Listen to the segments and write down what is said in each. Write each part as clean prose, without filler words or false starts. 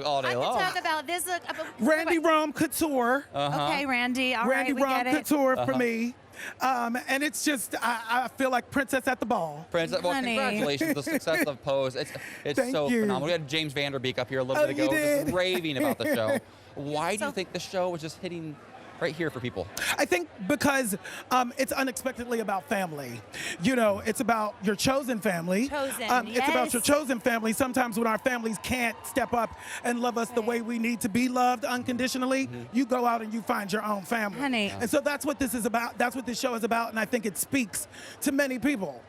all day long. I can talk about this. Randy Rome Couture. Okay, Randy. All Randy right, we Rome get it. Couture for me. And it's just, I feel like Princess at the Ball. Princess, well, Honey. congratulations. The success of Pose. It's Thank so you. phenomenal. We had James Vanderbeek up here a little bit you ago did? just raving about the show. Why do you think the show was just hitting right here for people? I think because it's unexpectedly about family. You know, it's about your chosen family. Chosen, It's about your yes. chosen family. Sometimes when our families can't step up and love us the way we need to be loved unconditionally, you go out and you find your own family. Honey. And so that's what this is about. That's what this show is about. And I think it speaks to many people.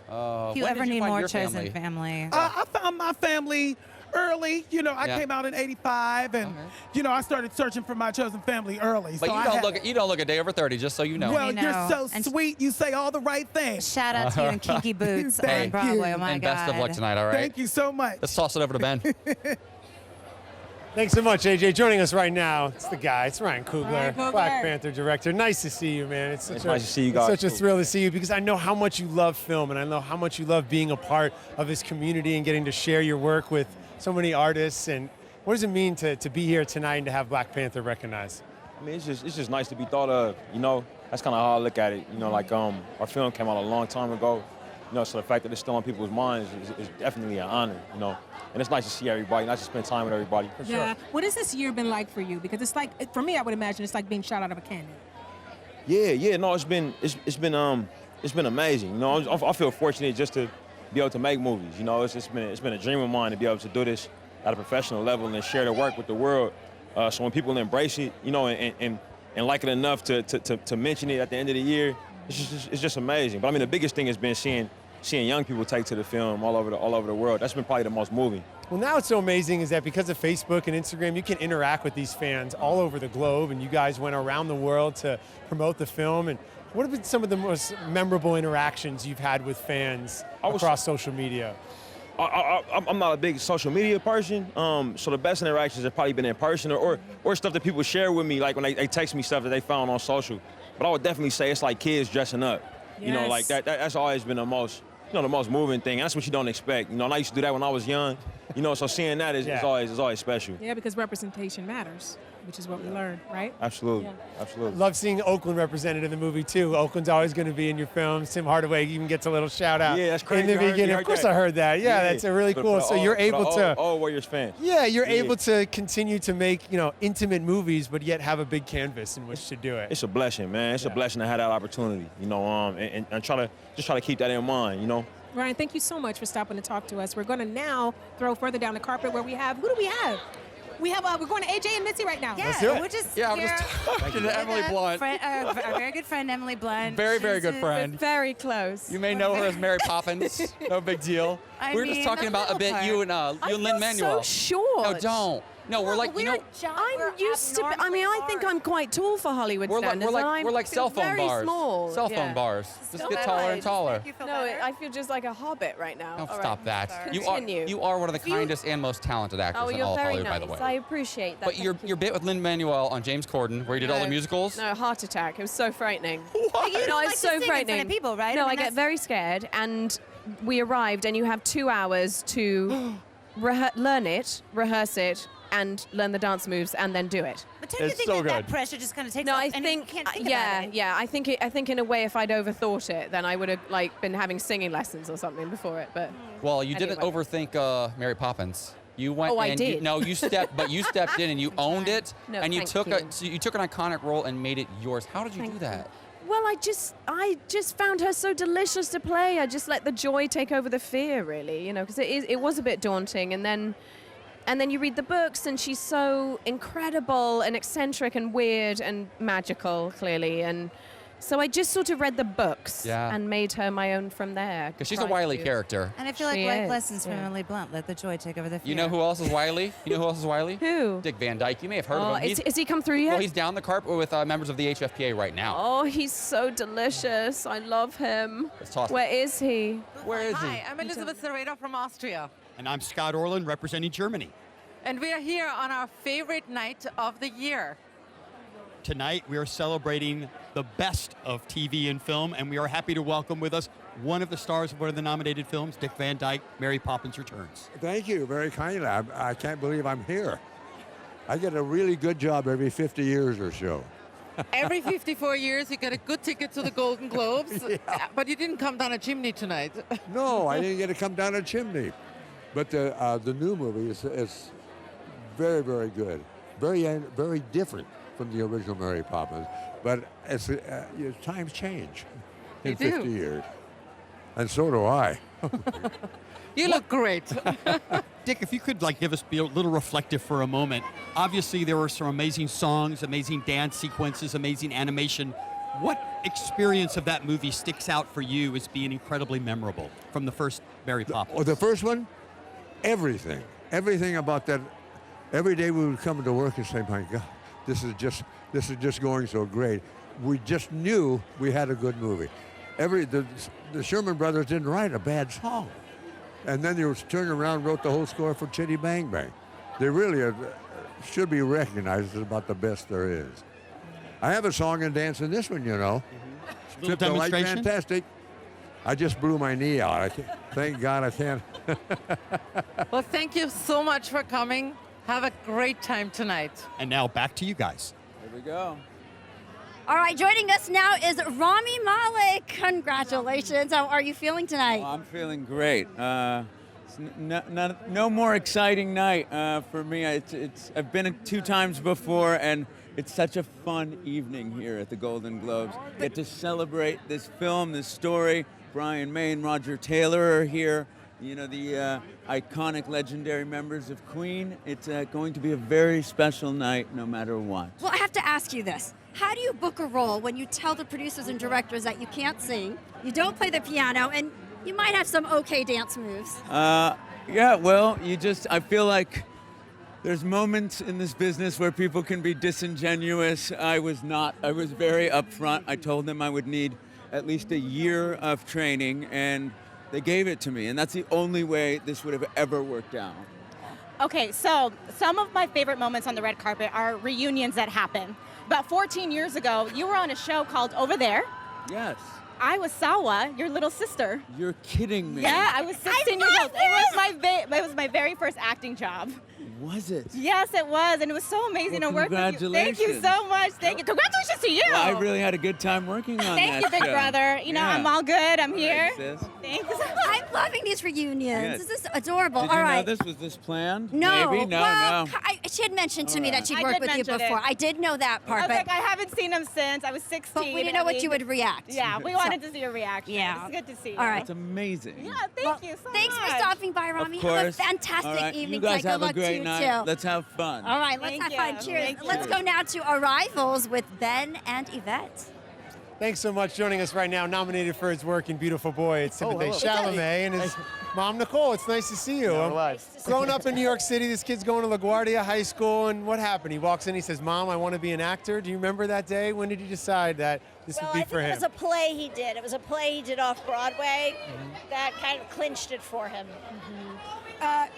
If you when ever did you need find more your chosen family. I found my family early. You know, I Yeah. came out in '85, and you know, I started searching for my chosen family early. But so you don't look a day over 30, just so you know. Well, You know. you're so And- sweet. You say all the right things. Shout out to you and Kinky Boots on Thank Broadway. you. Oh my and God. best of luck tonight, all right? Thank you so much. Let's toss it over to Ben. Thanks so much, AJ. Joining us right now, it's the guy. It's Ryan Coogler, Ryan Coogler. Black Panther director. Nice to see you, man. It's nice to see you guys, It's such a too. thrill to see you because I know how much you love film and I know how much you love being a part of this community and getting to share your work with so many artists. And what does it mean to be here tonight and to have Black Panther recognized? I mean, it's just nice to be thought of. You know, that's kind of how I look at it. You know, like our film came out a long time ago. You know, so the fact that it's still on people's minds is definitely an honor. You know, and it's nice to see everybody, nice to spend time with everybody. Yeah. What has this year been like for you? Because it's like, for me, I would imagine it's like being shot out of a cannon. Yeah. No, it's been amazing. You know, I feel fortunate just to be able to make movies. You know, it's been a dream of mine to be able to do this at a professional level and share the work with the world. So when people embrace it, you know, and like it enough to mention it at the end of the year, it's just amazing. But I mean, the biggest thing has been seeing young people take to the film all over the world. That's been probably the most moving. Well, now what's so amazing is that because of Facebook and Instagram, you can interact with these fans all over the globe, and you guys went around the world to promote the film. And what have been some of the most memorable interactions you've had with fans across social media? I'm not a big social media person, so the best interactions have probably been in person or stuff that people share with me, like when they text me stuff that they found on social. But I would definitely say it's like kids dressing up. Yes. You know, like that's always been the most moving thing. That's what you don't expect. You know, and I used to do that when I was young. You know, so seeing that is always special. Yeah, because representation matters, which is what we learned, right? Absolutely, Yeah. absolutely. Love seeing Oakland represented in the movie too. Oakland's always going to be in your films. Tim Hardaway even gets a little shout out. Yeah, that's crazy. In the You heard beginning, of course, that. I heard that. Yeah, that's a really cool. So you're able to. All Warriors fans. Yeah, you're able to continue to make intimate movies, but yet have a big canvas in which to do it. It's a blessing, man. It's a blessing to have that opportunity. You know, and try to keep that in mind. You know. Ryan, thank you so much for stopping to talk to us. We're going to now throw further down the carpet where we have, who do we have? We have, we're going to AJ and Mitzi right now. Yeah, Let's do it. we're just Yeah, I'm here just talking to Emily with Blunt. our very good friend Emily Blunt. Very, very good She's- friend. Very close. You may know her as Mary Poppins. No big deal. I We were just mean, talking a about a little bit part. you and I Lin-Manuel. feel so short. No, don't. No, we're like, you know, I'm used to. I mean, I think I'm quite tall for Hollywood we're like standards. and we're like I cell feel phone very bars. Small. Cell phone yeah. bars. Just Still get my taller and age. taller. No, I feel just like a hobbit right now. No, All stop right. that. Continue. You are one of the kindest and most talented actors Oh, in you're all of very Hollywood, nice. by the way. I appreciate that. But your bit with Lin-Manuel on James Corden, where you did all the No. musicals. No, heart attack. It was so frightening. But you don't No, like it's to so sing in front of frightening. people, right? No, I I mean, get that's- very scared, and we arrived, and you have 2 hours to learn it, rehearse it, and learn the dance moves, and then do it. But don't you It's think so that good. pressure just kind of takes No, off I and think, you can't think yeah, about it? yeah. I think in a way, if I'd overthought it, then I would have been having singing lessons or something before it. But Well, you didn't Anyway. overthink Mary Poppins. You went Oh, I and did. you stepped in and you owned it, No, and you thank took you. you took an iconic role and made it yours. How did you Thank do you. that? well, I just found her so delicious to play. I just let the joy take over the fear, really, because it was a bit daunting, and then you read the books, and she's so incredible and eccentric and weird and magical, clearly. And so I just sort of read the books and made her my own from there. Because she's a wily character. And I feel like She life is, lessons from yeah. Emily Blunt. Let the joy take over the fear. You know who else is wily? Who? Dick Van Dyke. You may have heard of him. Is he come through yet? Well, he's down the carpet with members of the HFPA right now. Oh, he's so delicious. I love him. Let's toss it. Where is he? Where is he? Hi, I'm Elizabeth Serrano from Austria. And I'm Scott Orland representing Germany. And we are here on our favorite night of the year. Tonight we are celebrating the best of TV and film, and we are happy to welcome with us one of the stars of one of the nominated films, Dick Van Dyke, Mary Poppins Returns. Thank you very kindly. I can't believe I'm here. I get a really good job every 50 years or so. Every 54 years, you get a good ticket to the Golden Globes, but you didn't come down a chimney tonight. No, I didn't get to come down a chimney. But the new movie is very, very good. Very different from the original Mary Poppins. But times change in They do. 50 years. And so do I. You look great. Dick, if you could be a little reflective for a moment. Obviously, there were some amazing songs, amazing dance sequences, amazing animation. What experience of that movie sticks out for you as being incredibly memorable from the first Mary Poppins? The first one, everything. Everything about that. Every day we would come to work and say, my God, this is just going so great. We just knew we had a good movie. The Sherman Brothers didn't write a bad song. And then they turned around and wrote the whole score for Chitty Bang Bang. They really should be recognized as about the best there is. I have a song and dance in this one, you know. Little Trip to Light demonstration? Fantastic. I just blew my knee out. Thank God I can't. Well, thank you so much for coming. Have a great time tonight. And now back to you guys. Here we go. All right, joining us now is Rami Malek. Congratulations. How are you feeling tonight? I'm feeling great. It's no more exciting night for me. I've been 2 times before, and it's such a fun evening here at the Golden Globes. Get to celebrate this film, this story. Brian May and Roger Taylor are here. You know, the iconic, legendary members of Queen. It's going to be a very special night, no matter what. Well, I have to ask you this. How do you book a role when you tell the producers and directors that you can't sing, you don't play the piano, and you might have some okay dance moves? Yeah, well, I feel like there's moments in this business where people can be disingenuous. I was not. I was very upfront. I told them I would need at least a year of training, and they gave it to me. And that's the only way this would have ever worked out. Okay, so some of my favorite moments on the red carpet are reunions that happen. About 14 years ago, you were on a show called Over There. Yes. I was Sawa, your little sister. You're kidding me. Yeah, I was 16 years old. It was my very first acting job. Was it? Yes, it was, and it was so amazing to work with you. Thank you so much. Thank you. Congratulations to you. Well, I really had a good time working on that Thank you, big show. brother. You know, Yeah. I'm all good. I'm here. Sis. Thanks. I'm loving these reunions. Yes. This is adorable. Did All you know right. this? Was this planned? No. Maybe? No, well, no. She had mentioned to me that she'd I worked did with you mention before. it. I did know that I part, was but like, I haven't seen him since I was 16. but we didn't know what you would react. Yeah, we wanted to see your reaction. Yeah. It's good to see you. All right. It's amazing. Yeah, thank you so Thanks much. for stopping by, Rami. Of Have a course. fantastic All right. evening. You guys Good have a luck to great you, night. too. Let's have fun. All right, let's Thank have you. fun. Cheers. Thank Let's you. go now to Arrivals with Ben and Yvette. Thanks so much. Joining us right now, nominated for his work in Beautiful Boy, it's Timothée hello. Chalamet and his mom, Nicole. It's nice to see you. Growing up in New York City, this kid's going to LaGuardia High School, and what happened? He walks in, he says, Mom, I want to be an actor. Do you remember that day? When did you decide that this would be for him? It was a play he did. It was a play he did off Broadway that kind of clinched it for him.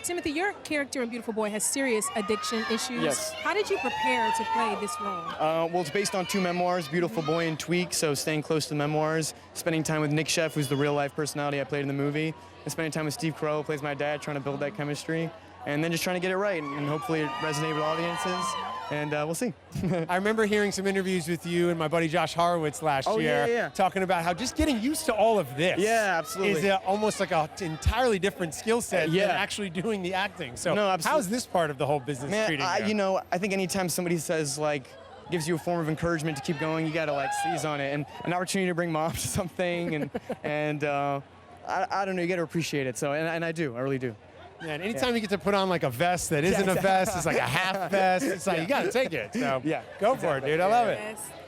Timothy, your character in Beautiful Boy has serious addiction issues. Yes. How did you prepare to play this role? Well, it's based on 2 memoirs, Beautiful Boy and Tweak, so staying close to the memoirs, spending time with Nick Sheff, who's the real-life personality I played in the movie, and spending time with Steve Carell, who plays my dad, trying to build that chemistry, and then just trying to get it right, and hopefully it resonate with audiences, and we'll see. I remember hearing some interviews with you and my buddy Josh Horowitz last year, yeah. talking about how just getting used to all of this Yeah, absolutely. is almost like an entirely different skill set Yeah. than actually doing the acting. So No, absolutely. how's this part of the whole business treating you? You know, I think anytime somebody says, like, gives you a form of encouragement to keep going, you gotta, like, seize on it, and an opportunity to bring mom to something, and I don't know, you gotta appreciate it, so, and I do, I really do. Yeah, and anytime you get to put on like a vest that isn't a vest, it's like a half vest. It's like you got to take it. So go for it, dude. I love it.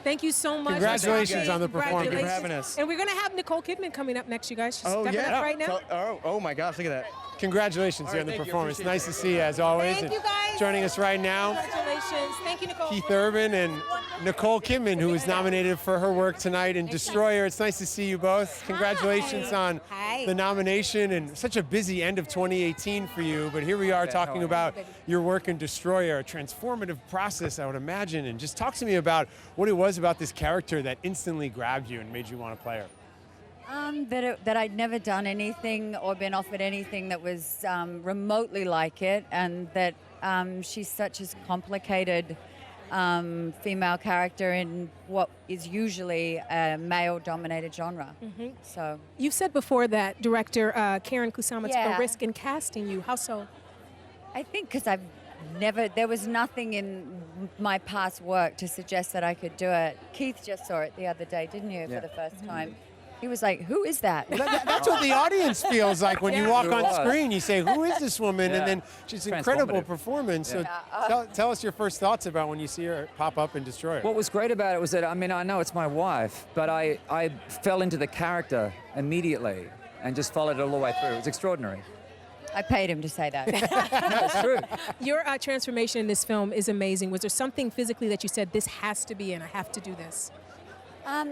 Thank you so much. Congratulations on the performance. Thank you for having us. And we're going to have Nicole Kidman coming up next, you guys. She's Oh, stepping yeah. up right now. Oh my gosh, look at that. Congratulations here on the thank you. performance. Appreciate Nice to see you as always. Thank you, guys. Joining us right now, Congratulations. Thank you, Nicole. Keith Urban and Nicole Kidman, who was nominated for her work tonight in Destroyer. It's nice to see you both. Congratulations on the nomination and such a busy end of 2018 for you. But here we are talking about your work in Destroyer, a transformative process, I would imagine. And just talk to me about what it was about this character that instantly grabbed you and made you want to play her. That I'd never done anything or been offered anything that was remotely like it, and that she's such a complicated female character in what is usually a male-dominated genre. So You've said before that director Karen Kusama took Yeah. a risk in casting you. How so? I think because there was nothing in my past work to suggest that I could do it. Keith just saw it the other day, didn't you, for the first time? He was like, "Who is that?" Well, that's what the audience feels like when you walk on screen. You say, "Who is this woman?" And then she's an incredible performance. So tell us your first thoughts about when you see her pop up and destroy it. What was great about it was that, I mean, I know it's my wife, but I fell into the character immediately and just followed it all the way through. It was extraordinary. I paid him to say that. No, it's true. Your transformation in this film is amazing. Was there something physically that you said, this has to be in, I have to do this?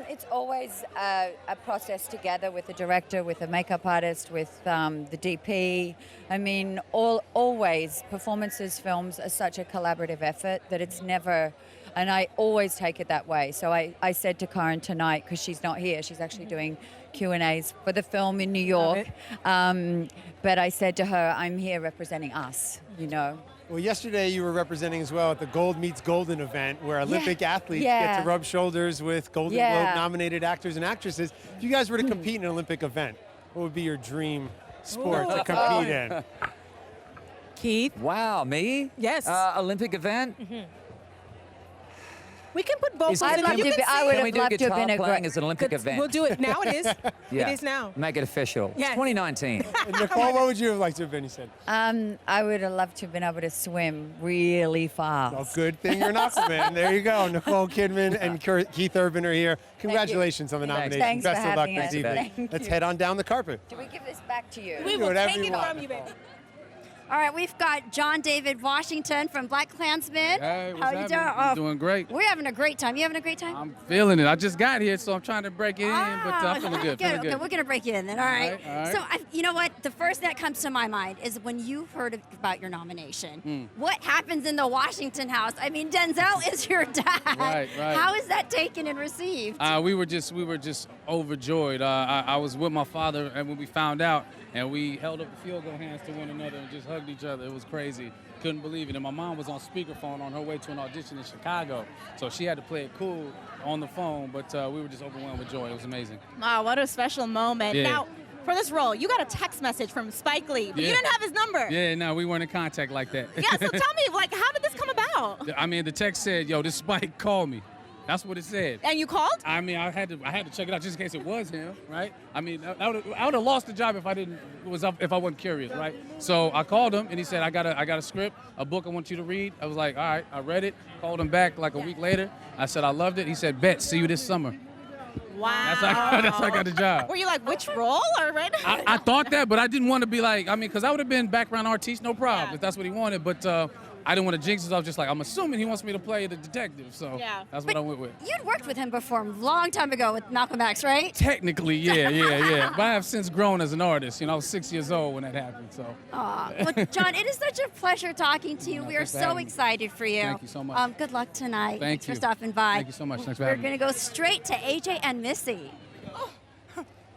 It's always a process together with the director, with the makeup artist, with the DP. I mean, always performances, films are such a collaborative effort that it's never, and I always take it that way. So I said to Karen tonight, because she's not here, she's actually doing Q&As for the film in New York. But I said to her, I'm here representing us, you know. Well, yesterday you were representing as well at the Gold Meets Golden event, where Olympic athletes get to rub shoulders with Golden Globe-nominated actors and actresses. If you guys were to compete in an Olympic event, what would be your dream sport to compete in? Keith? Wow, me? Yes. Olympic event? We can put both. I would have loved to have been a playing as an Olympic event? We'll do it. Now it is. Yeah. It is now. Make it official. Yes. It's 2019. And Nicole, what would you have liked to have been, you said? I would have loved to have been able to swim really fast. Well, good thing you're not, man. There you go. Nicole Kidman and Keith Urban are here. Congratulations on the nomination. Thanks Best for of luck having this us. evening. Thank Let's you. head on down the carpet. Do we give this back to you? We Do will whatever take you it want. from you, baby. All right, we've got John David Washington from Black Klansman. Hey, what's How you happening? doing? I'm doing great. We're having a great time. You having a great time? I'm feeling it. I just got here, so I'm trying to break it in, but I'm feeling good. Feeling Okay, good. we're gonna break you in then. All right. All right. So, you know what? The first thing that comes to my mind is when you heard about your nomination. What happens in the Washington house? I mean, Denzel is your dad. Right. How is that taken and received? We were just overjoyed. I was with my father, and when we found out, and we held up the field goal hands to one another and just hugged each other. It was crazy. Couldn't believe it. And my mom was on speakerphone on her way to an audition in Chicago, so she had to play it cool on the phone. But we were just overwhelmed with joy. It was amazing. Wow, what a special moment. Yeah. Now, for this role, you got a text message from Spike Lee, but you Yeah. didn't have his number. Yeah, no, we weren't in contact like that. Yeah, so tell me, like, how did this come about? I mean, the text said, "Yo, this Spike called me." That's what it said. And you called? I mean, I had to check it out just in case it was him, right? I mean, I would have lost the job if I wasn't curious, right? So I called him and he said, I got a script, a book I want you to read. I was like, all right, I read it. Called him back like a week later. I said I loved it. He said, bet, see you this summer. Wow. That's how I got the job. Were you like, which role? Or right? I thought that, but I didn't want to be like, I mean, because I would have been background artiste, no problem, if that's what he wanted. But I didn't want to jinx it. I was just like, I'm assuming he wants me to play the detective. So that's what I went with. You'd worked with him before a long time ago with Malcolm X, right? Technically, yeah. But I have since grown as an artist. You know, I was 6 years old when that happened. So. Aw. Well, John, it is such a pleasure talking to you. We are thanks for so having me. excited for you. Thank you so much. Good luck tonight. Thank Thanks you. for stopping by. Thank you so much. Thanks for We're having me. going to go straight to AJ and Missy.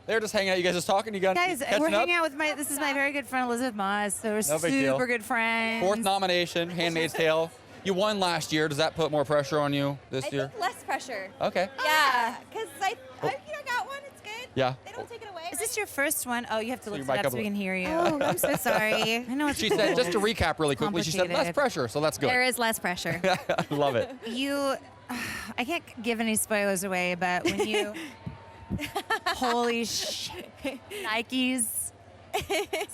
They're just hanging out. You guys just talking? You guys Guys, catching we're up? hanging out with this is my very good friend Elizabeth Moss. So we're No big deal. super good friends. Fourth nomination, Handmaid's Tale. You won last year. Does that put more pressure on you this year? Less pressure. Okay. Yeah, because I got one. It's good. Yeah. They don't take it away. Is this your first one? Oh, you have to So look your it mic up up so a we can hear you. Oh, I'm so sorry. I know it's She said, just to recap really quickly, she said less complicated. pressure, so that's good. There is less pressure. I love it. You, I can't give any spoilers away, but when you, holy Nikes,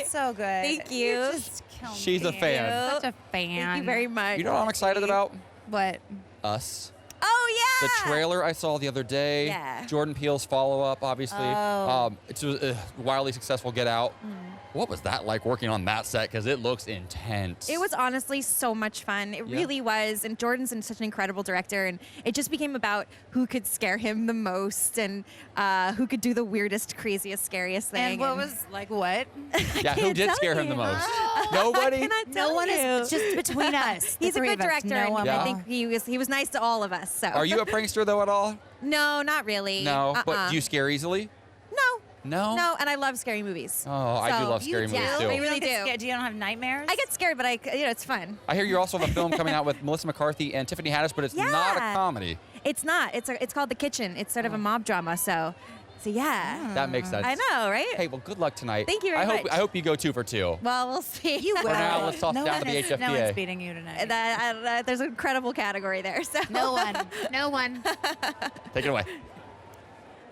so good. Thank you. It just killed She's a me. fan. Such a fan. Thank you very much. You know what I'm excited about? What? Us. Oh The yeah. trailer I saw the other day. Yeah. Jordan Peele's follow-up, obviously. Oh. It's a wildly successful Get Out. What was that like working on that set? Because it looks intense. It was honestly so much fun. It really was. And Jordan's such an incredible director. And it just became about who could scare him the most and who could do the weirdest, craziest, scariest thing. And what was, like, what? Yeah, who did scare him the most? Nobody? No one is just between us. the He's a three good of us. director. No And one Yeah. I think he was nice to all of us. So. Are you a prankster, though, at all? No, not really. No. But do you scare easily? No. No? No, and I love scary movies. Oh, I do love scary movies too. I really do. Do you don't have nightmares? I get scared, but it's fun. I hear you also have a film coming out with Melissa McCarthy and Tiffany Haddish, but it's not a comedy. It's not. It's called The Kitchen. It's sort of a mob drama. So yeah. That makes sense. I know, right? Hey, well, good luck tonight. Thank you very much. I hope you go 2 for 2. Well, we'll see. You will. For now, let's toss it down to the HFPA. No one's beating you tonight. There's an incredible category there. So No one. No one. Take it away.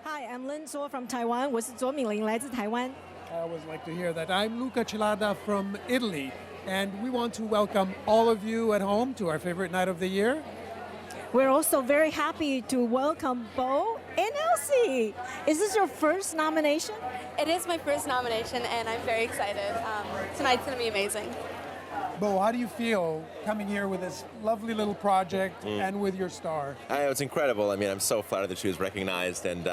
Hi, I'm Lin Zuo from Taiwan. 我是卓敏玲，来自台湾。 I always like to hear that. I'm Luca Celada from Italy, and we want to welcome all of you at home to our favorite night of the year. We're also very happy to welcome Bo and Elsie. Is this your first nomination? It is my first nomination, and I'm very excited. Tonight's going to be amazing. Bo, how do you feel coming here with this lovely little project and with your star? It's incredible. I mean, I'm so flattered that she was recognized, and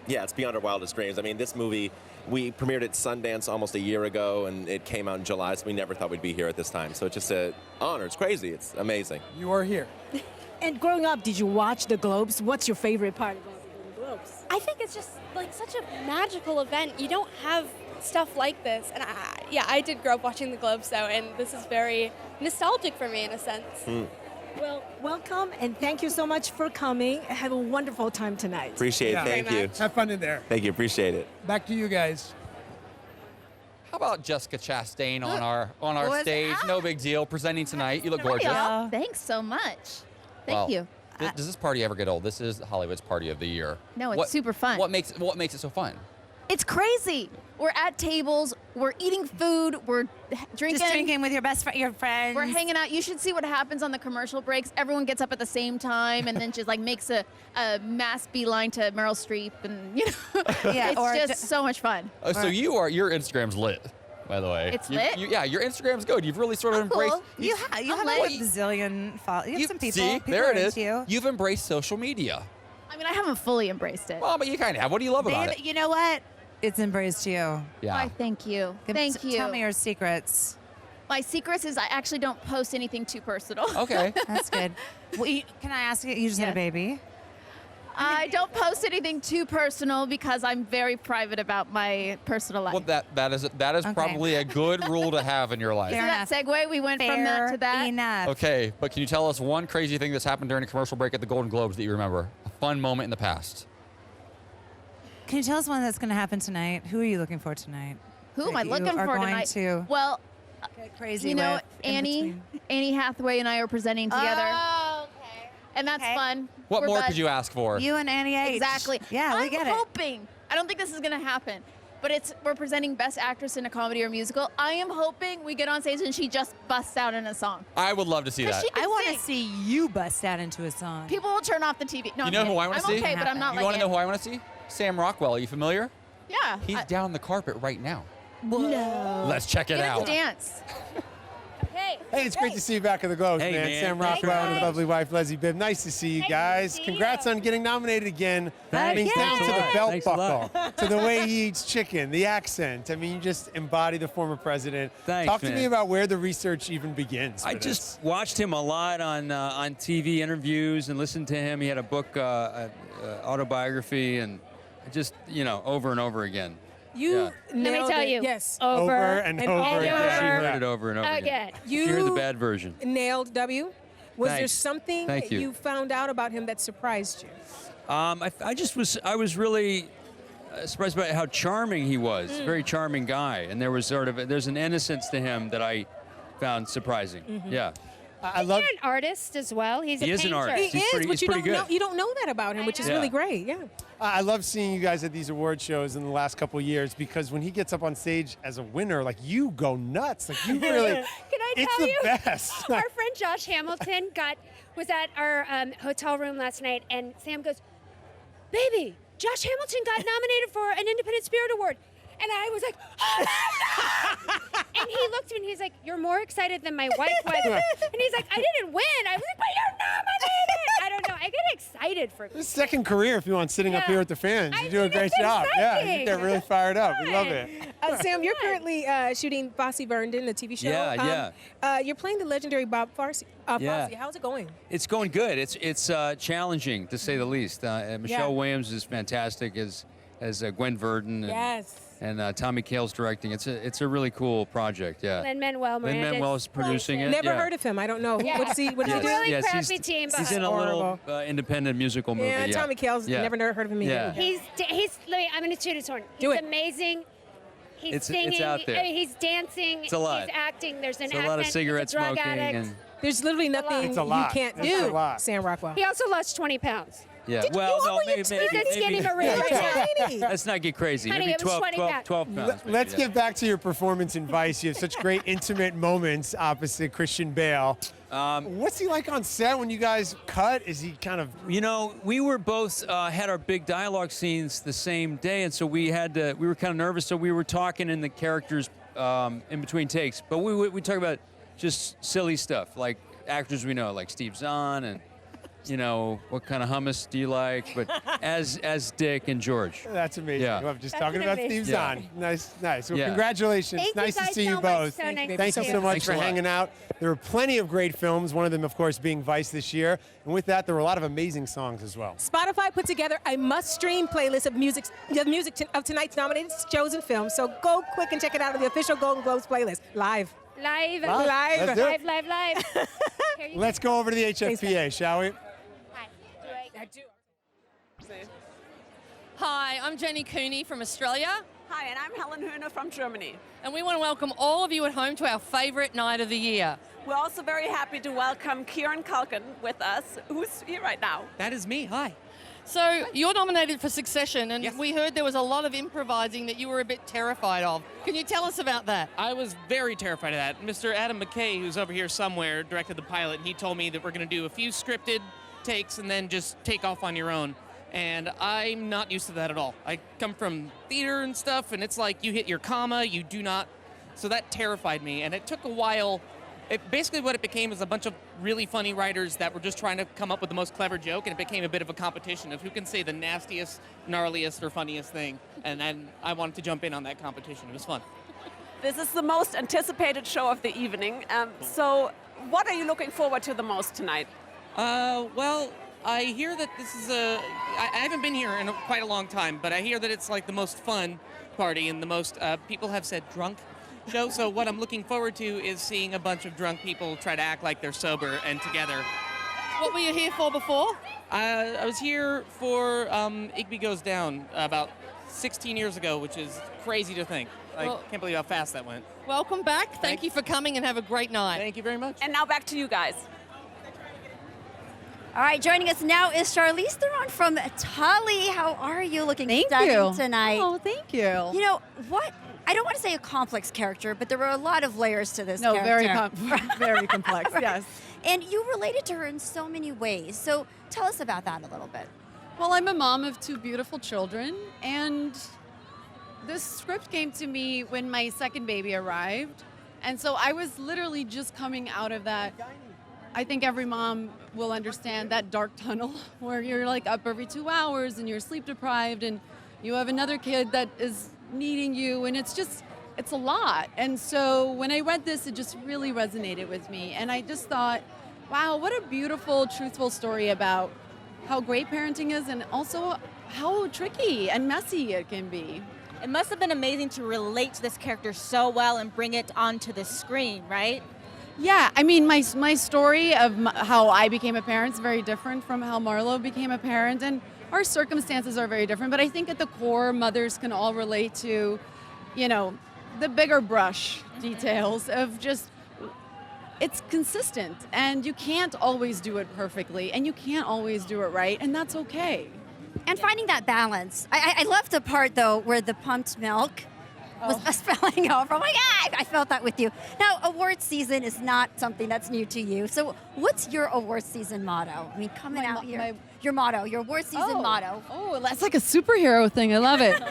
yeah, it's beyond our wildest dreams. I mean, this movie, we premiered at Sundance almost a year ago, and it came out in July, so we never thought we'd be here at this time. So it's just an honor. It's crazy. It's amazing. You are here. And growing up, did you watch the Globes? What's your favorite part about the Globes? I think it's just like such a magical event. You don't have stuff like this, and I did grow up watching the Globes, though, and this is very nostalgic for me in a sense. Well, welcome, and thank you so much for coming. Have a wonderful time tonight. Appreciate it. Thank you. Have fun in there. Thank you. Appreciate it. Back to you guys. How about Jessica Chastain on our stage? No big deal. Presenting tonight. You look gorgeous. Hi, thanks so much. Thank you. Does this party ever get old? This is Hollywood's party of the year. No, it's super fun. What makes it so fun? It's crazy. We're at tables. We're eating food. We're drinking. Just drinking with your friends. We're hanging out. You should see what happens on the commercial breaks. Everyone gets up at the same time and then just like makes a mass beeline to Meryl Streep, and it's just so much fun. So your Instagram's lit, by the way. It's lit? Your Instagram's good. You've really sort of embraced. Cool. You have a bazillion followers. You have some people. See, people there it are is. into you. You've embraced social media. I mean, I haven't fully embraced it. Well, but you kind of have. What do you love about it? You know what? It's embraced you. Yeah. Why, thank you. Thank you. Tell me your secrets. My secrets is I actually don't post anything too personal. Okay. That's good. Well, can I ask you? You just had a baby. I don't post anything too personal because I'm very private about my personal life. Well, that is probably a good rule to have in your life. See that segue? We went from that to that. Enough. Okay, but can you tell us one crazy thing that's happened during a commercial break at the Golden Globes that you remember? A fun moment in the past. Can you tell us one that's going to happen tonight? Who are you looking for tonight? Who am I that looking you are for going tonight? To well, get crazy you know, with in Annie Hathaway and I are presenting together. Oh, okay. And that's fun. What We're more buds. could you ask for? You and Annie H. Exactly. Yeah, we get it. I'm hoping. I don't think this is going to happen. But we're presenting Best Actress in a Comedy or Musical. I am hoping we get on stage and she just busts out in a song. I would love to see that. I want to see you bust out into a song. People will turn off the TV. No, You know who I want to see? I'm okay, but I'm not You like want to know who I want to see? Sam Rockwell. Are you familiar? Yeah. He's down the carpet right now. No. Let's check it Get out. him to dance. Hey. Hey, it's great to see you back at the Globes, Hey, man. Sam Thanks for Rockwell having and his us. lovely wife, Leslie Bibb. Nice to see you guys. Congrats on getting nominated again. I mean, down to the belt Thanks a lot. buckle, to the way he eats chicken, the accent. I mean, you just embody the former president. Thanks, Talk to man. me about where the research even begins. I for just watched him a lot on TV interviews and listened to him. He had a book, autobiography, and just, over and over again. You Let me nailed tell it. you. Yes. Over and over She again. heard it over and over again. Again. You hear the bad version. Nailed W. Was there Thanks. something Thank that you. you found out about him that surprised you? I was really surprised by how charming he was. Very charming guy, and there's an innocence to him that I found surprising. Yeah. I love. He's an artist as well. He's a He is an painter. artist. He He's is, pretty- but he's you pretty don't know. good. You don't know that about him, which is know. really Yeah. great. Yeah. I love seeing you guys at these award shows in the last couple of years because when he gets up on stage as a winner, like you go nuts. Like you really. Can I it's tell the you? best. Our friend Josh Hamilton was at our hotel room last night, and Sam goes, "Baby, Josh Hamilton got nominated for an Independent Spirit Award." And I was like, "Oh my God!" And he looked at me and he's like, "You're more excited than my wife was." And he's like, "I didn't win." I was like, "But you're nominated." I don't know. I get excited for This second career, if you want, sitting up Yeah. here with the fans. You do a mean, great it's job. Yeah, exciting. you get really fired up. We love it. Sam, you're currently shooting Fosse Verdon, the TV show. Yeah, You're playing the legendary Bob Fosse. Yeah. How's it going? It's going good. It's challenging to say the least. Michelle Williams is fantastic as as Gwen Verdon. Yes. And Tommy Kail's directing. It's a really cool project. Yeah. Lin-Manuel Miranda. Lin-Manuel is producing it. Never yeah. heard of him. I don't know. What does he do? Really Yes, crappy team. he's in a little independent musical movie. Yeah, Tommy Kail's never heard of him either. He's. I'm going to toot his horn. Do He's it. amazing. He's It's singing. out there. He's dancing. It's a lot. He's acting. There's an It's a accent. lot of cigarette he's a drug smoking addict. and There's literally nothing It's a lot. you can't It's do, a lot. Sam Rockwell. He also lost 20 pounds. Yeah. Well, no, maybe. He's a skinny Maria. Let's not get crazy. Honey, Maybe it was 20 pounds. 12 pounds. Let's maybe, get back to your performance in Vice. You have such great intimate moments opposite Christian Bale. What's he like on set when you guys cut? Is he kind of... You know, we were both had our big dialogue scenes the same day, and so we were kind of nervous, so we were talking in the characters in between takes. But we talk about just silly stuff, like actors we know, like Steve Zahn and... You know, what kind of hummus do you like? But as Dick and George. That's amazing. Yeah. Well, just talking about Steve Zahn. Nice. Well, Yeah. congratulations. Thank nice you to guys see you so much. both. So nice to Thank see you you. so much Thanks for a lot. hanging out. There were plenty of great films. One of them, of course, being Vice this year. And with that, there were a lot of amazing songs as well. Spotify put together a must-stream playlist of music of tonight's nominated shows and films. So go quick and check it out on the official Golden Globes playlist. Live. Live. Let's do it. Live. Here you Let's go over to the HFPA, shall we? Hi, I'm Jenny Cooney from Australia. Hi, and I'm Helen Hooner from Germany. And we want to welcome all of you at home to our favourite night of the year. We're also very happy to welcome Kieran Culkin with us, who's here right now. That is me, hi. So you're nominated for Succession, and we heard there was a lot of improvising that you were a bit terrified of. Can you tell us about that? I was very terrified of that. Mr. Adam McKay, who's over here somewhere, directed the pilot, and he told me that we're going to do a few scripted takes and then just take off on your own. And I'm not used to that at all. I come from theater and stuff, and it's like you hit your comma, you do not. So that terrified me, and it took a while. Basically what it became is a bunch of really funny writers that were just trying to come up with the most clever joke, and it became a bit of a competition of who can say the nastiest, gnarliest, or funniest thing. And then I wanted to jump in on that competition. It was fun. This is the most anticipated show of the evening. So what are you looking forward to the most tonight? Well, I hear that this is I haven't been here in quite a long time, but I hear that it's like the most fun party and the most, people have said drunk show. So what I'm looking forward to is seeing a bunch of drunk people try to act like they're sober and together. What were you here for before? I was here for Igby Goes Down about 16 years ago, which is crazy to think. I can't believe how fast that went. Welcome back. Thank you for coming and have a great night. Thank you very much. And now back to you guys. All right, joining us now is Charlize Theron from Tully. How are you? Looking Thank stunning you. tonight. Oh, thank you. You know what? I don't want to say a complex character, but there were a lot of layers to this No, character. very complex, Right. yes. And you related to her in so many ways. So tell us about that a little bit. Well, I'm a mom of two beautiful children, and this script came to me when my second baby arrived. And so I was literally just coming out of that. I think every mom will understand that dark tunnel where you're like up every 2 hours and you're sleep deprived and you have another kid that is needing you, and it's a lot. And so when I read this, it just really resonated with me. And I just thought, wow, what a beautiful, truthful story about how great parenting is and also how tricky and messy it can be. It must have been amazing to relate to this character so well and bring it onto the screen, right? Yeah, I mean, my story of how I became a parent is very different from how Marlo became a parent, and our circumstances are very different. But I think at the core, mothers can all relate to, you know, the bigger brush details of just, it's consistent, and you can't always do it perfectly, and you can't always do it right, and that's okay. And finding that balance. I love the part, though, where the pumped milk was spelling over. I'm like, I felt that with you. Now, awards season is not something that's new to you. So what's your awards season motto? I mean, coming out here. Your motto, your awards season motto. Oh, that's like a superhero thing. I love it.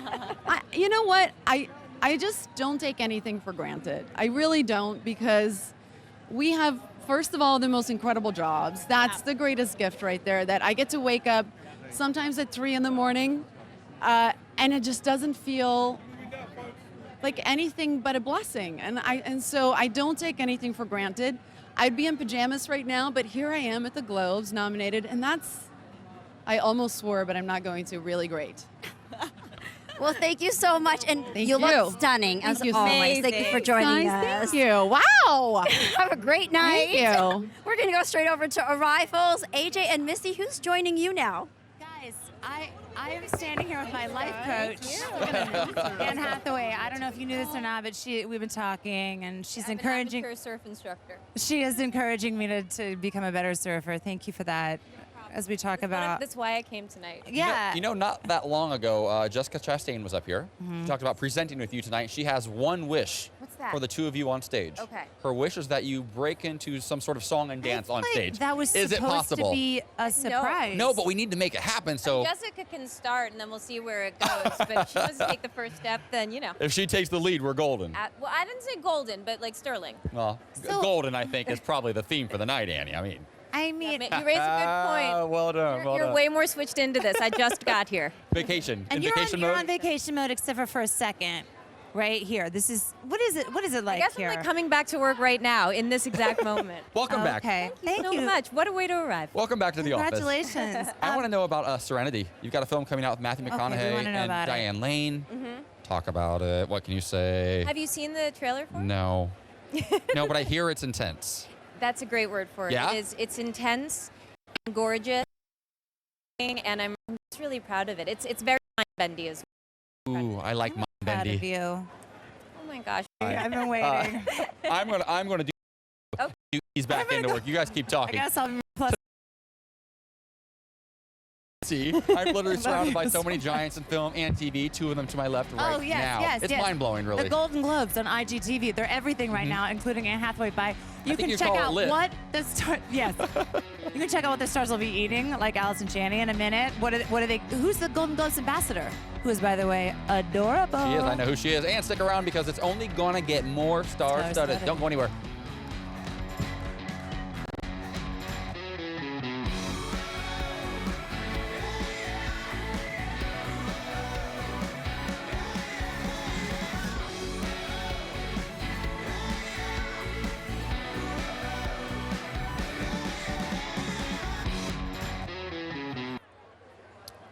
You know what? I just don't take anything for granted. I really don't, because we have, first of all, the most incredible jobs. That's the greatest gift right there, that I get to wake up sometimes at 3 in the morning, and it just doesn't feel like anything but a blessing. And so I don't take anything for granted. I'd be in pajamas right now, but here I am at the Globes nominated, and that's, I almost swore, but I'm not going to, really great. Well, thank you so much, and you look stunning as you. always. Thank you for joining Guys, us. thank you. Wow. Have a great night. Thank you. We're going to go straight over to Arrivals. AJ and Misty, who's joining you now? Guys, I am standing here with my life coach, Anne Hathaway. I don't know if you knew this or not, but we've been talking, and she's encouraging. I'm an amateur surf instructor. She is encouraging me to become a better surfer. Thank you for that. As we talk about. That's why I came tonight. Yeah. You know, not that long ago, Jessica Chastain was up here. She talked about presenting with you tonight. She has one wish What's that? for the two of you on stage. Okay. Her wish is that you break into some sort of song and dance on stage. That was is it supposed possible? to be a surprise. No, but we need to make it happen. So Jessica can start, and then we'll see where it goes. But if she wants to take the first step, then, you know. if she takes the lead, we're golden. Well, I didn't say golden, but like sterling. Well, golden, I think, is probably the theme for the night, Annie. I mean. You raise a good point. Well done. Well You're done. way more switched into this. I just got here. Vacation. And in you're vacation on, mode. on vacation mode, except for a second, right here. This is what is it? What is it like I guess here? I'm like coming back to work right now in this exact moment. Welcome back. Okay. Thank so you. much. What a way to arrive. Welcome back to the office. Congratulations. I want to know about Serenity. You've got a film coming out with Matthew Okay, we McConaughey wanna know and about it. Diane Lane. Mm-hmm. Talk about it. What can you say? Have you seen the trailer for it? No. No, but I hear it's intense. That's a great word for it. Yeah? It's intense, and gorgeous, and I'm just really proud of it. It's very mind-bendy as well. Ooh, I like my Proud of bendy. you. Oh my gosh. I've been waiting. I'm gonna do. He's back into work. You guys keep I talking. guess I'll plus. See, I'm literally surrounded by so many giants in film and TV. Two of them to my left right Oh yes, now. yes, It's yes. mind-blowing, really. The Golden Globes on IGTV. They're everything right now, including Anne Hathaway. You think can you check call it out lit. what the star. Yes, you can check out what the stars will be eating, like Allison Janney in a minute. What are they? Who's the Golden Globes ambassador? Who is, by the way, adorable. She is. I know who she is. And stick around because it's only gonna get more star-studded. Star-studded. Don't go anywhere.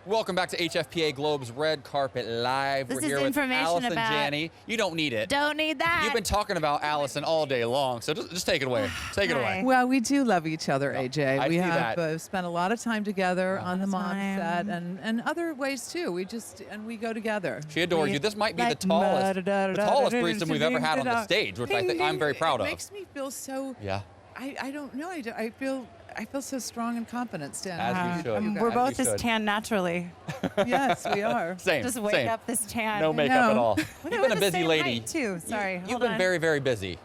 Welcome back to HFPA Globe's Red Carpet Live. This We're is here with information Allison about- Janney. You don't need it. Don't need that. You've been talking about Allison all day long, so just take it away. Take it away. Well, we do love each other, AJ. I we see have that. spent a lot of time together on the mom time. set and other ways too. We go together. She adores you. This might be the tallest threesome we've ever had on the stage, which I think I'm very proud It of. makes me feel so. Yeah. I don't know. I feel so strong and confident standing. As you should. We're As both you this should. tan naturally. Yes, we are. Same. Just wake same. up this tan. No makeup at all. We're You've been a the busy same lady. height, too. Sorry. You've hold been on. very, very busy.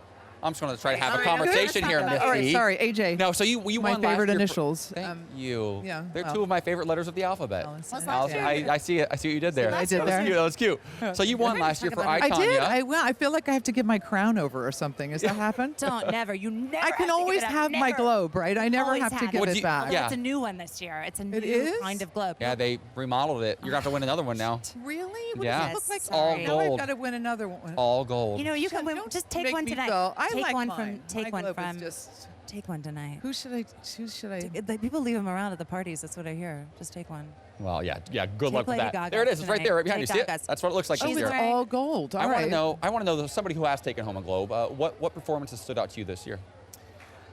I'm just going to try to have All a right, okay, conversation let's here, talk Misty. about- all right, sorry, AJ. No, so you My won favorite last year initials. Thank you. yeah, They're well. two of my favorite letters of the alphabet. What's last year? I see it. I see what you did there. I did that there. Was cute. That was cute. So you won last year for I, I did. Tanya. I feel like I have to give my crown over or something. Has that happened? Don't never. You never. I can have to always give it up. have my Never. globe, right? I never Always have to have give it. it back. Yeah. It's a new one this year. It's a new is? kind of globe. Yeah, they remodeled it. You're going to have to win another one now. Really? What Yeah. does it look like? It's all Now I've gold. got to win another one. All gold. You know, you can Don't just take make one me tonight. feel- I take like one mine. from. Take My one globe is from. just- Take one tonight. Who should I? People leave them around at the parties. That's what I hear. Just take one. Well, yeah. Good Take luck with Lady that. Gaga There it is. It's right there, right behind you. Take See it? Gaga's. That's what it looks like. Oh, this it's year. all gold. All I want right. to know. I want to know somebody who has taken home a globe. What performances stood out to you this year?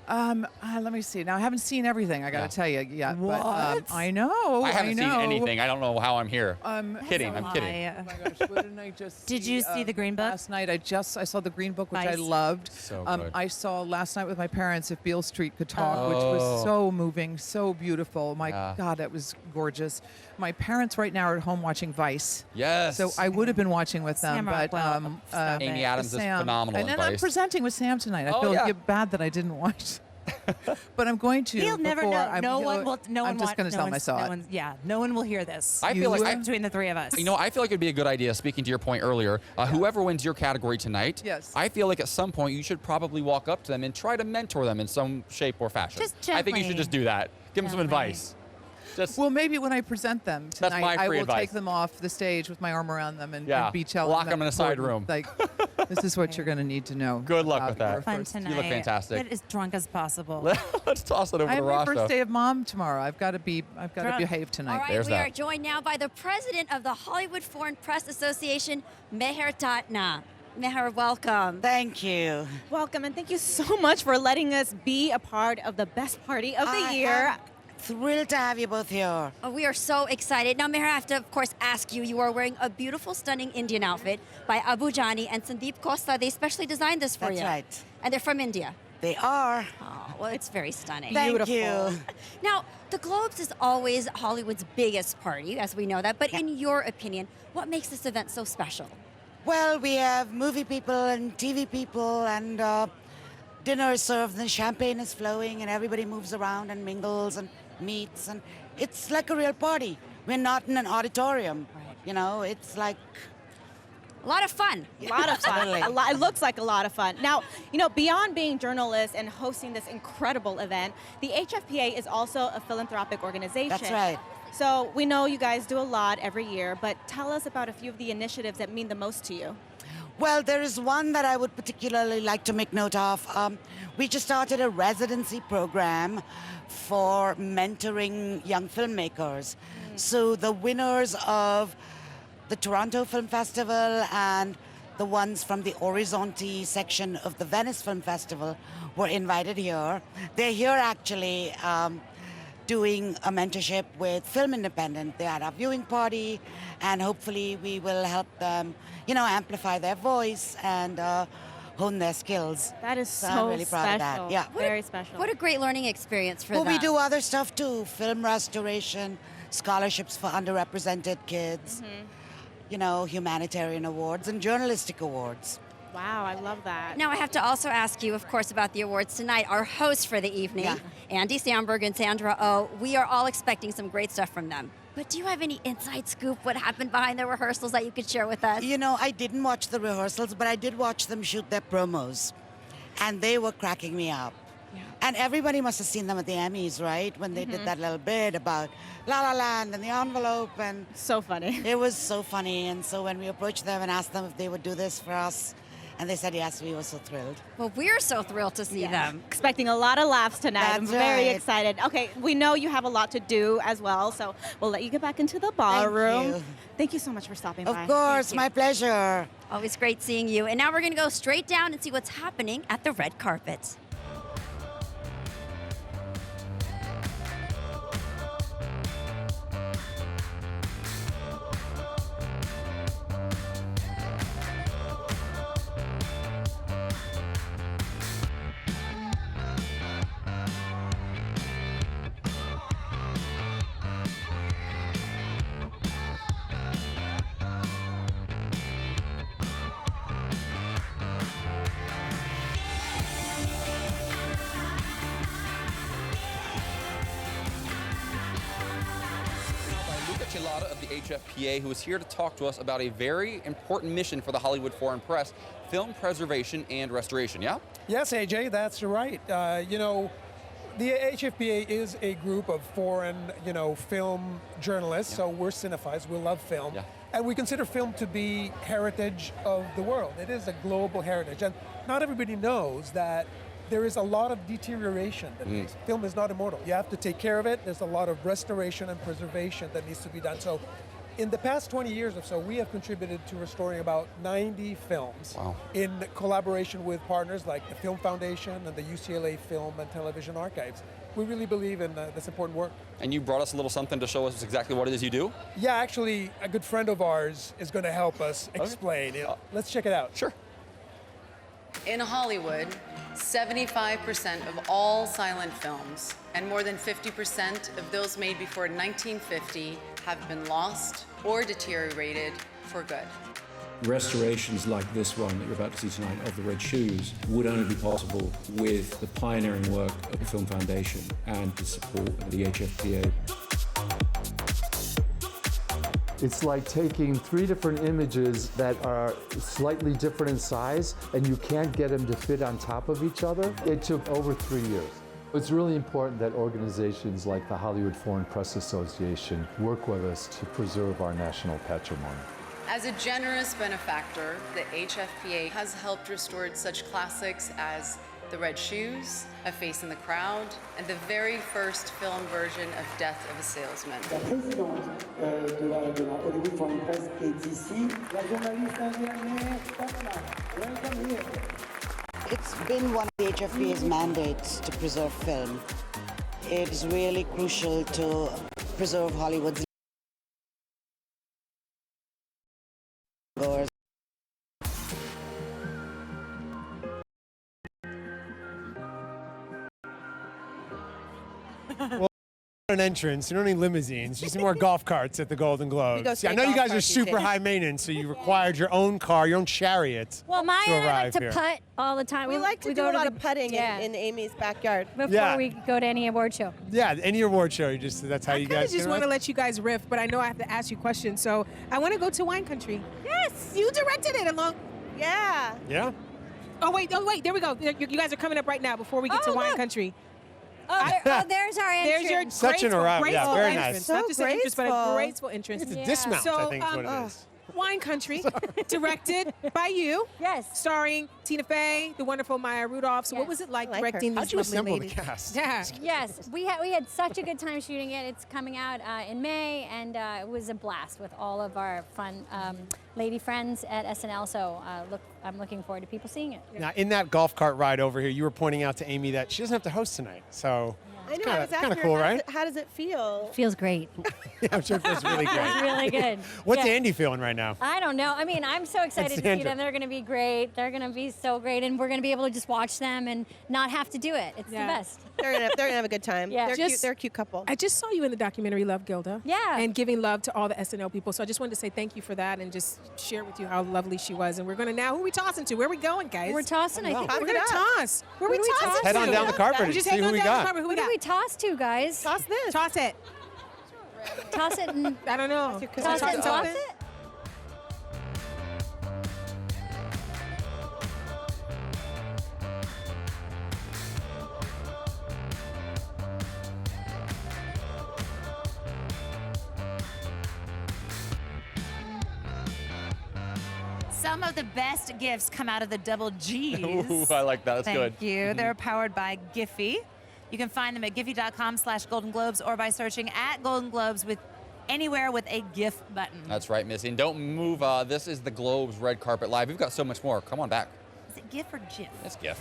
Let me see. Now I haven't seen everything. I got to Yeah. tell you yet. What? But I know. I haven't seen know. anything. I don't know how I'm here. Kidding. I'm kidding. Oh my gosh, what didn't I just Did you see the Green Book? Last night I saw the Green Book, which I Nice. loved. So good. I saw last night with my parents If Beale Street Could Talk, which was so moving, so beautiful. My God, that was gorgeous. My parents right now are at home watching Vice. Yes. So I would have been watching with them, Sam but Rockwell, stop Amy it. Adams is Sam, phenomenal and in I'm Vice. presenting with Sam tonight. I Oh, feel yeah. bad that I didn't watch. But I'm going to. He'll never before know. I'm, No one will. No one. I'm just going to tell him I saw it. Yeah. No one will hear this. I feel like I, between the three of us. You know, I feel like it'd be a good idea, speaking to your point earlier, whoever wins your category tonight, Yes. I feel like at some point you should probably walk up to them and try to mentor them in some shape or fashion. Just I think you should gently. just do that. Give them some Gently. advice. Well, maybe when I present them That's tonight, my I free will advice. take them off the stage with my arm around them and be telling lock them in a side room. Like, this is what you're going to need to know. Good luck with that. Fun tonight. You look fantastic. Get as drunk as possible. Let's toss it over I to have my Rasha. first day of mom tomorrow. I've got to behave tonight. All right, There's we that. are joined now by the president of the Hollywood Foreign Press Association, Meher Tatna. Meher, welcome. Thank you. Welcome, and thank you so much for letting us be a part of the best party of the year. Thrilled to have you both here. Oh, we are so excited. Now, Meher, I have to, of course, ask you. You are wearing a beautiful, stunning Indian outfit by Abu Jani and Sandeep Costa. They specially designed this for you. That's right. And they're from India. They are. Oh, well, it's very stunning. Thank you. Now, the Globes is always Hollywood's biggest party, as we know that. But in your opinion, what makes this event so special? Well, we have movie people and TV people, and dinner is served, and champagne is flowing, and everybody moves around and mingles and meets, and it's like a real party. We're not in an auditorium. Right. You know, it's like a lot of fun. A lot of fun. It looks like a lot of fun. Now, you know, beyond being journalists and hosting this incredible event, the HFPA is also a philanthropic organization. That's right. So we know you guys do a lot every year, but tell us about a few of the initiatives that mean the most to you. Well, there is one that I would particularly like to make note of. We just started a residency program for mentoring young filmmakers. So the winners of the Toronto Film Festival and the ones from the Orizzonti section of the Venice Film Festival were invited here. They're here actually doing a mentorship with Film Independent. They had a viewing party, and hopefully we will help them, you know, amplify their voice and hone their skills. That is so I'm really proud of that. Yeah. Very special. What a great learning experience for Well, them. we do other stuff too, film restoration, scholarships for underrepresented kids, you know, humanitarian awards and journalistic awards. Wow, I love that. Now, I have to also ask you, of course, about the awards tonight. Our hosts for the evening, Andy Samberg and Sandra Oh, we are all expecting some great stuff from them. But do you have any inside scoop what happened behind the rehearsals that you could share with us? You know, I didn't watch the rehearsals, but I did watch them shoot their promos. And they were cracking me up. And everybody must have seen them at the Emmys, right? When they did that little bit about La La Land and the envelope. And so funny. It was so funny. And so when we approached them and asked them if they would do this for us, and they said yes, we were so thrilled. Well, we're so thrilled to see them. Expecting a lot of laughs tonight. I'm very right. excited. Okay, we know you have a lot to do as well, so we'll let you get back into the ballroom. Thank you so much for stopping by. Of course, my pleasure. Always great seeing you. And now we're going to go straight down and see what's happening at the red carpet. Of the HFPA, who is here to talk to us about a very important mission for the Hollywood Foreign Press, film preservation and restoration, yeah? Yes, AJ, that's right. You know, the HFPA is a group of foreign, you know, film journalists, so we're cinephiles, we love film. And we consider film to be heritage of the world. It is a global heritage. And not everybody knows that there is a lot of deterioration that film is not immortal. You have to take care of it. There's a lot of restoration and preservation that needs to be done. So in the past 20 years or so, we have contributed to restoring about 90 films in collaboration with partners like the Film Foundation and the UCLA Film and Television Archives. We really believe in this important work. And you brought us a little something to show us exactly what it is you do? Yeah, actually, a good friend of ours is going to help us explain. Let's check it out. Sure. In Hollywood, 75% of all silent films and more than 50% of those made before 1950 have been lost or deteriorated for good. Restorations like this one that you're about to see tonight of the Red Shoes would only be possible with the pioneering work of the Film Foundation and the support of the HFPA. It's like taking 3 different images that are slightly different in size, and you can't get them to fit on top of each other. It took over 3 years. It's really important that organizations like the Hollywood Foreign Press Association work with us to preserve our national patrimony. As a generous benefactor, the HFPA has helped restore such classics as The Red Shoes, A Face in the Crowd, and the very first film version of Death of a Salesman. La présidente de la Hollywood Foreign Press est ici, la journaliste indienne, welcome here. It's been one of the HFPA's mandates to preserve film. It is really crucial to preserve Hollywood's goers. Well, an entrance. You don't need limousines. Just more golf carts at the Golden Globes. See, I know you guys are super high maintenance, so you required your own car, your own chariot. Well, Maya to and I like arrive to here. putt all the time. We like to do go a lot the- of putting yeah. in Amy's backyard. Before we go to any award show. Yeah, any award show. That's how you I guys. just want to let you guys riff, but I know I have to ask you questions. So I want to go to wine country. Yes, you directed it along. Yeah. Yeah. Oh wait, there we go. You guys are coming up right now before we get to wine country. There's our entrance. There's your Such an graceful, arrival. graceful Yeah, very entrance. nice. Not just an entrance, but a graceful. graceful entrance. It's a dismount, I think is what it is. Wine Country, directed by you. Yes. Starring Tina Fey, the wonderful Maya Rudolph. So what was it like directing How'd these you lovely assemble ladies? the cast? Yeah. Yes, we had such a good time shooting it. It's coming out in May, and it was a blast with all of our fun lady friends at SNL. So I'm looking forward to people seeing it. Now, in that golf cart ride over here, you were pointing out to Amy that she doesn't have to host tonight. So I know. Kinda- I was asking kinda her, cool, how does right? how does it feel? Feels great. yeah, I'm sure it feels really great. It's really good. What's Yeah. Andy feeling right now? I don't know. I mean, I'm so excited to see Sandra. them. They're going to be great. They're going to be so great, and we're going to be able to just watch them and not have to do it. It's the best. They're gonna have a good time. Yeah. They're Just- cute. They're a cute couple. I just saw you in the documentary Love Gilda. Yeah. And giving love to all the SNL people. So I just wanted to say thank you for that and just share with you how lovely she was. And we're going to now, who are we tossing to? Where are we going, guys? We're tossing, I think. We're going to toss. Where are we Who do we tossing toss to? Head on down the carpet We and just see head who on we down got. the carpet. Who we What do got? we toss to, guys? Toss this. Toss it. Toss it and I don't know. toss it and toss it? Some of the best gifts come out of the double G's. Ooh, I like that. That's Thank good. you. They're powered by Giphy. You can find them at giphy.com/Golden Globes or by searching at Golden Globes with anywhere with a GIF button. That's right, Missy. And don't move. This is the Globes Red Carpet Live. We've got so much more. Come on back. Is it GIF or GIF? It's GIF.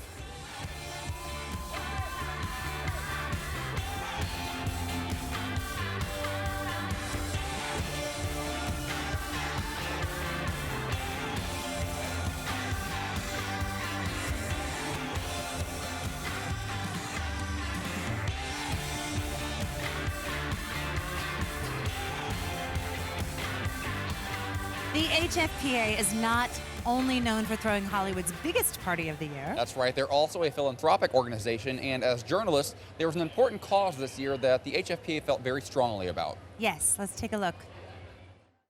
The HFPA is not only known for throwing Hollywood's biggest party of the year. That's right. They're also a philanthropic organization, and as journalists, there was an important cause this year that the HFPA felt very strongly about. Yes, let's take a look.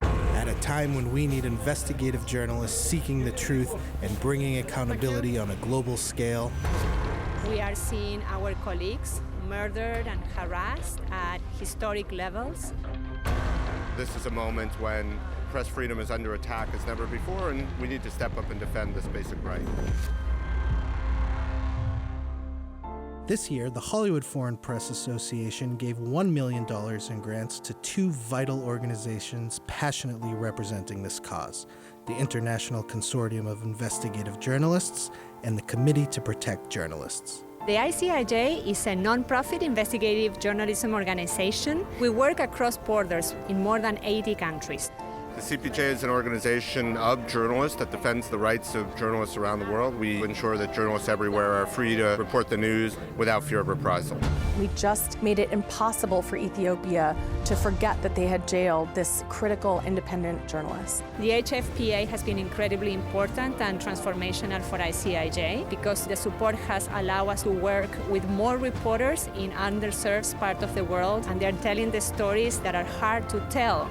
At a time when we need investigative journalists seeking the truth and bringing accountability on a global scale, We are seeing our colleagues murdered and harassed at historic levels. This is a moment when press freedom is under attack as never before, and we need to step up and defend this basic right. this year the Hollywood Foreign Press Association gave $1 million in grants to two vital organizations passionately representing this cause: the International Consortium of Investigative Journalists and the Committee to Protect Journalists. The ICIJ is a non-profit investigative journalism organization. We work across borders in more than 80 countries. The CPJ is an organization of journalists that defends the rights of journalists around the world. We ensure that journalists everywhere are free to report the news without fear of reprisal. We just made it impossible for Ethiopia to forget that they had jailed this critical independent journalist. The HFPA has been incredibly important and transformational for ICIJ because the support has allowed us to work with more reporters in underserved parts of the world, and they're telling the stories that are hard to tell.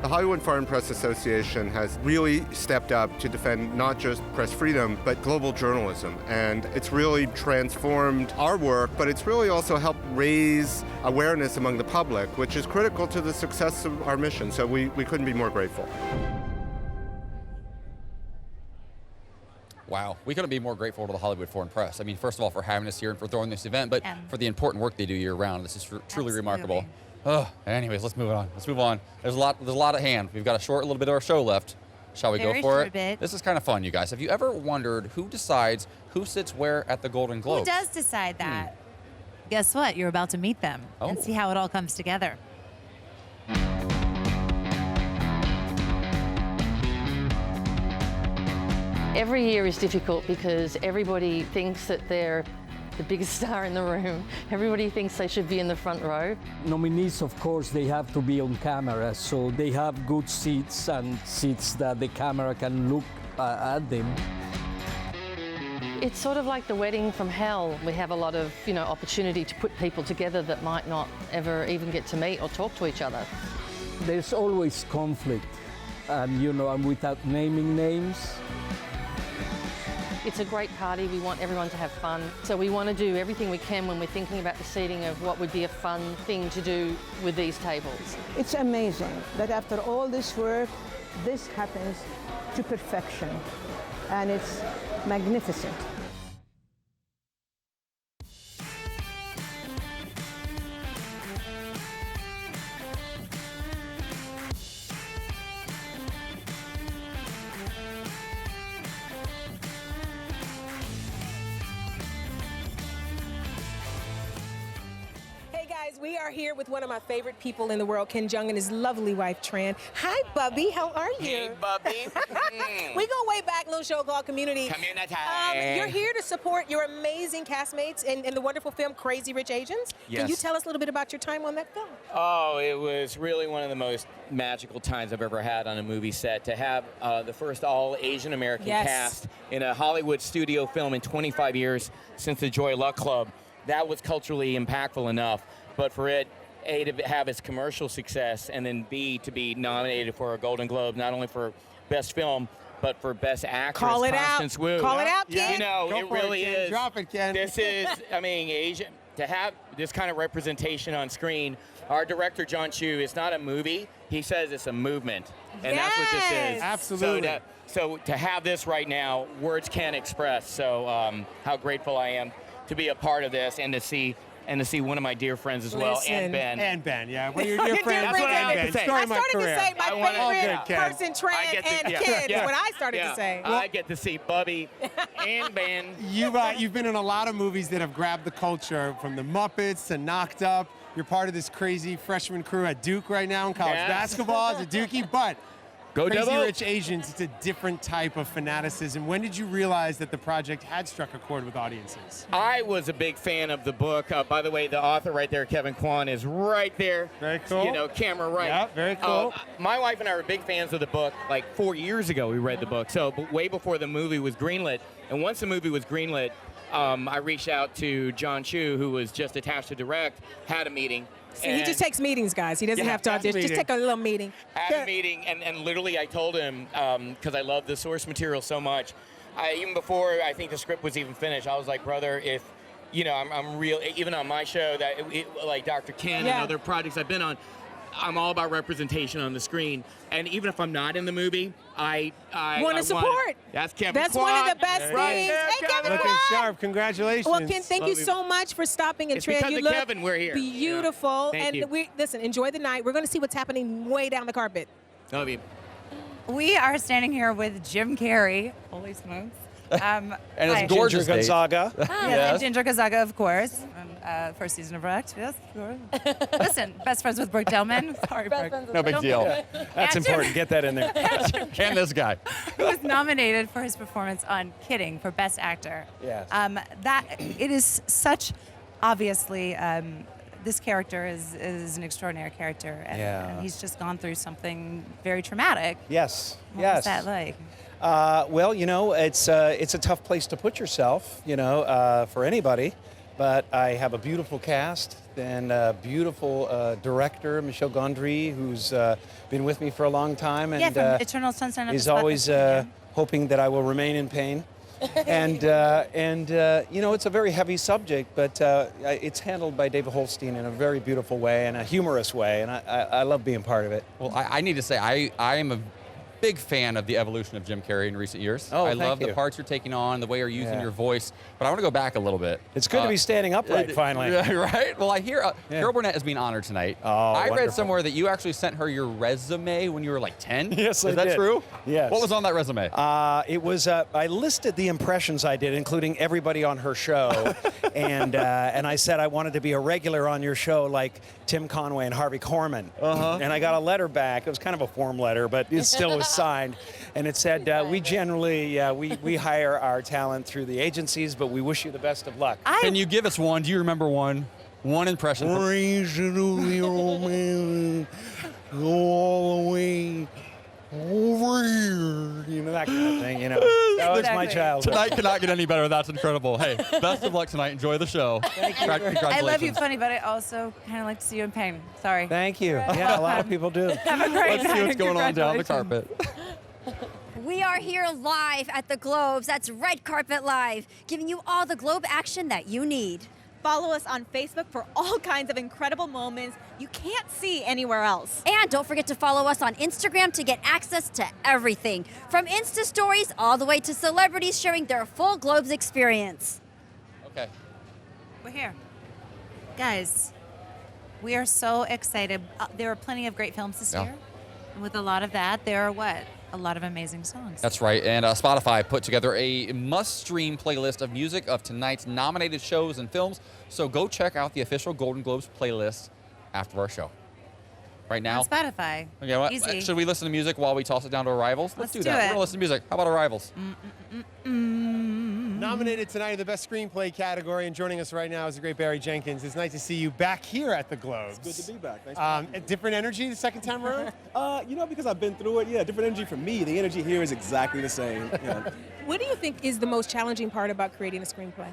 The Hollywood Foreign Press Association has really stepped up to defend not just press freedom, but global journalism. And it's really transformed our work, but it's really also helped raise awareness among the public, which is critical to the success of our mission. So we couldn't be more grateful. Wow, we couldn't be more grateful to the Hollywood Foreign Press. I mean, first of all, for having us here and for throwing this event, but for the important work they do year-round. This is truly remarkable. Anyways, let's move on. Let's move on. There's a lot at hand. We've got a little bit of our show left. Shall we go for it? Bit. This is kind of fun, you guys. Have you ever wondered who decides who sits where at the Golden Globes? Who does decide that? Guess what? You're about to meet them and see how it all comes together. Every year is difficult because everybody thinks that they're the biggest star in the room. Everybody thinks they should be in the front row. Nominees, of course, they have to be on camera, so they have good seats and seats that the camera can look at them. It's sort of like the wedding from hell. We have a lot of, opportunity to put people together that might not ever even get to meet or talk to each other. There's always conflict, and and without naming names. It's a great party. We want everyone to have fun. So we want to do everything we can when we're thinking about the seating of what would be a fun thing to do with these tables. It's amazing that after all this work, this happens to perfection. And it's magnificent. We are here with one of my favorite people in the world, Ken Jeong, and his lovely wife, Tran. Hi, Bubby. How are you? Hey, Bubby. We go way back, little show called Community. You're here to support your amazing castmates in the wonderful film Crazy Rich Asians. Yes. Can you tell us a little bit about your time on that film? Oh, it was really one of the most magical times I've ever had on a movie set. To have the first all Asian American cast in a Hollywood studio film in 25 years since the Joy Luck Club, that was culturally impactful enough. But for it, A, to have its commercial success, and then B, to be nominated for a Golden Globe, not only for Best Film, but for Best Actress. Call it Constance out. Wu. Call it out, Ken. It really is. Drop it, Ken. This is, Asian, to have this kind of representation on screen. Our director, John Chu, it's not a movie. He says it's a movement. And that's what this is. Absolutely. So to have this right now, words can't express. So how grateful I am to be a part of this and to see one of my dear friends as well, and Ben. And Ben, yeah. Well, your dear friends, That's what I Ben. say. I started to say my favorite person, Tran, and Ken, is what I started to say. I get to see Bubby and Ben. You've been in a lot of movies that have grabbed the culture, from the Muppets to Knocked Up. You're part of this crazy freshman crew at Duke right now in college basketball as a Dookie, but Go Crazy Devil. Rich Asians, it's a different type of fanaticism. When did you realize that the project had struck a chord with audiences? I was a big fan of the book. By the way, the author right there, Kevin Kwan, is right there. Very cool. Camera right. Yeah, very cool. My wife and I were big fans of the book. Like 4 years ago, we read the book. So way before the movie was greenlit. And once the movie was greenlit, I reached out to John Chu, who was just attached to direct, had a meeting. See, he just takes meetings, guys. He doesn't have to audition. Just take a little meeting. Had a meeting, and literally I told him, because I love the source material so much, even before I think the script was even finished, I was like, brother, if, I'm real, even on my show, like Dr. Ken and other projects I've been on, I'm all about representation on the screen. And even if I'm not in the movie, I want to support. That's Kevin That's Kwan. one of the best things. Hey, Kevin Looking Kwan. sharp. Congratulations. Well, Ken, thank you so much for stopping and It's because you of look Kevin we're here. Beautiful. Thank and you. Listen, enjoy the night. We're going to see what's happening way down the carpet. Love you. We are standing here with Jim Carrey. Holy smokes. And it's gorgeous. Ginger Gonzaga. Yes, and Ginger Gonzaga, of course. First season of Wrecked. Yes, of course. Listen, best friends with Brooke Delman. Sorry, Brooke. No big deal. That's important. Get that in there. And this guy. Who was nominated for his performance on Kidding for Best Actor. Yes. It is such, obviously, this character is an extraordinary character. And he's just gone through something very traumatic. Yes. What was that like? Well, it's a tough place to put yourself, for anybody. but I have a beautiful cast and a beautiful director, Michel Gondry, who's been with me for a long time. And Yeah, from Eternal Sunshine of the he's Spotless always Mind. hoping that I will remain in pain. And you know, it's a very heavy subject, but it's handled by David Holstein in a very beautiful way and a humorous way, and I love being part of it. Well, I need to say, I am a big fan of the evolution of Jim Carrey in recent years. Oh, I thank love the you. parts you're taking on, the way you're using Yeah. your voice, but I want to go back a little bit. It's good to be standing upright, finally. Right? Well, I hear Carol Burnett is being honored tonight. Oh, I read wonderful. somewhere that you actually sent her your resume when you were like 10. Yes, Is I that did. true? Yes. What was on that resume? It was, I listed the impressions I did, including everybody on her show, and I said I wanted to be a regular on your show like Tim Conway and Harvey Korman. And I got a letter back. It was kind of a form letter, but it still was signed. And it said, we generally, we hire our talent through the agencies, but we wish you the best of luck. Can you give us one? Do you remember one? One impression. Praise the old man, go all the way over here. You know, that kind of thing, you know. That was my childhood. Tonight cannot get any better. That's incredible. Hey, best of luck tonight. Enjoy the show. Thank you. Congratulations. I love you, funny, but I also kind of like to see you in pain. Sorry. Thank you. Yeah, a lot of people do. Have a great Let's see night. what's going on down the carpet. We are here live at the Globes. That's Red Carpet Live, giving you all the Globe action that you need. Follow us on Facebook for all kinds of incredible moments you can't see anywhere else. And don't forget to follow us on Instagram to get access to everything, from Insta stories all the way to celebrities sharing their full Globes experience. Okay. We're here. Guys, we are so excited. There are plenty of great films this Yeah. year. And with a lot of that, there are what? A lot of amazing songs. That's right. And Spotify put together a must-stream playlist of music of tonight's nominated shows and films. So go check out the official Golden Globes playlist after our show. Right now. On Spotify. Okay, what? Easy. Should we listen to music while we toss it down to Arrivals? Let's do do that. it. We're going to listen to music. How about Arrivals? Nominated tonight in the Best Screenplay category, and joining us right now is the great Barry Jenkins. It's nice to see you back here at the Globes. It's good to be back. Thanks for having me. A different energy the second time around? You know, because I've been through it, yeah, different energy for me. The energy here is exactly the same. Yeah. What do you think is the most challenging part about creating a screenplay?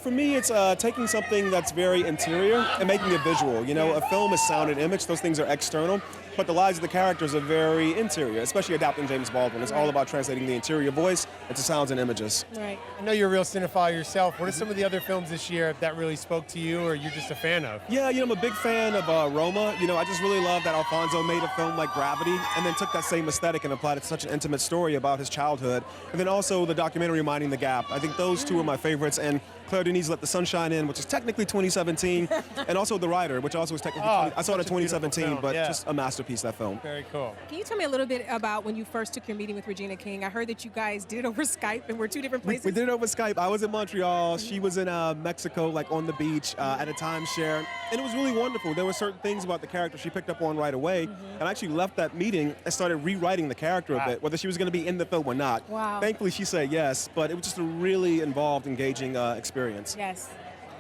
For me, it's taking something that's very interior and making it visual. You know, a film is sound and image; those things are external. But the lives of the characters are very interior, especially adapting James Baldwin. It's all about translating the interior voice into sounds and images. Right. I know you're a real cinephile yourself. What are some of the other films this year that really spoke to you, or you're just a fan of? Yeah, you know, I'm a big fan of Roma. You know, I just really love that Alfonso made a film like Gravity and then took that same aesthetic and applied it to such an intimate story about his childhood. And then also the documentary Minding the Gap. I think those two are my favorites. And Claire Denis' Let the Sunshine In, which is technically 2017. And also The Rider, which also is technically, I saw it in 2017, film, but yeah. just a masterpiece, that film. Very cool. Can you tell me a little bit about when you first took your meeting with Regina King? I heard that you guys did it over Skype and were two different places. We did it over Skype. I was in Montreal. She was in Mexico, like on the beach at a timeshare. And it was really wonderful. There were certain things about the character she picked up on right away. And I actually left that meeting and started rewriting the character a bit, whether she was going to be in the film or not. Wow. Thankfully, she said yes, but it was just a really involved, engaging experience. Yes.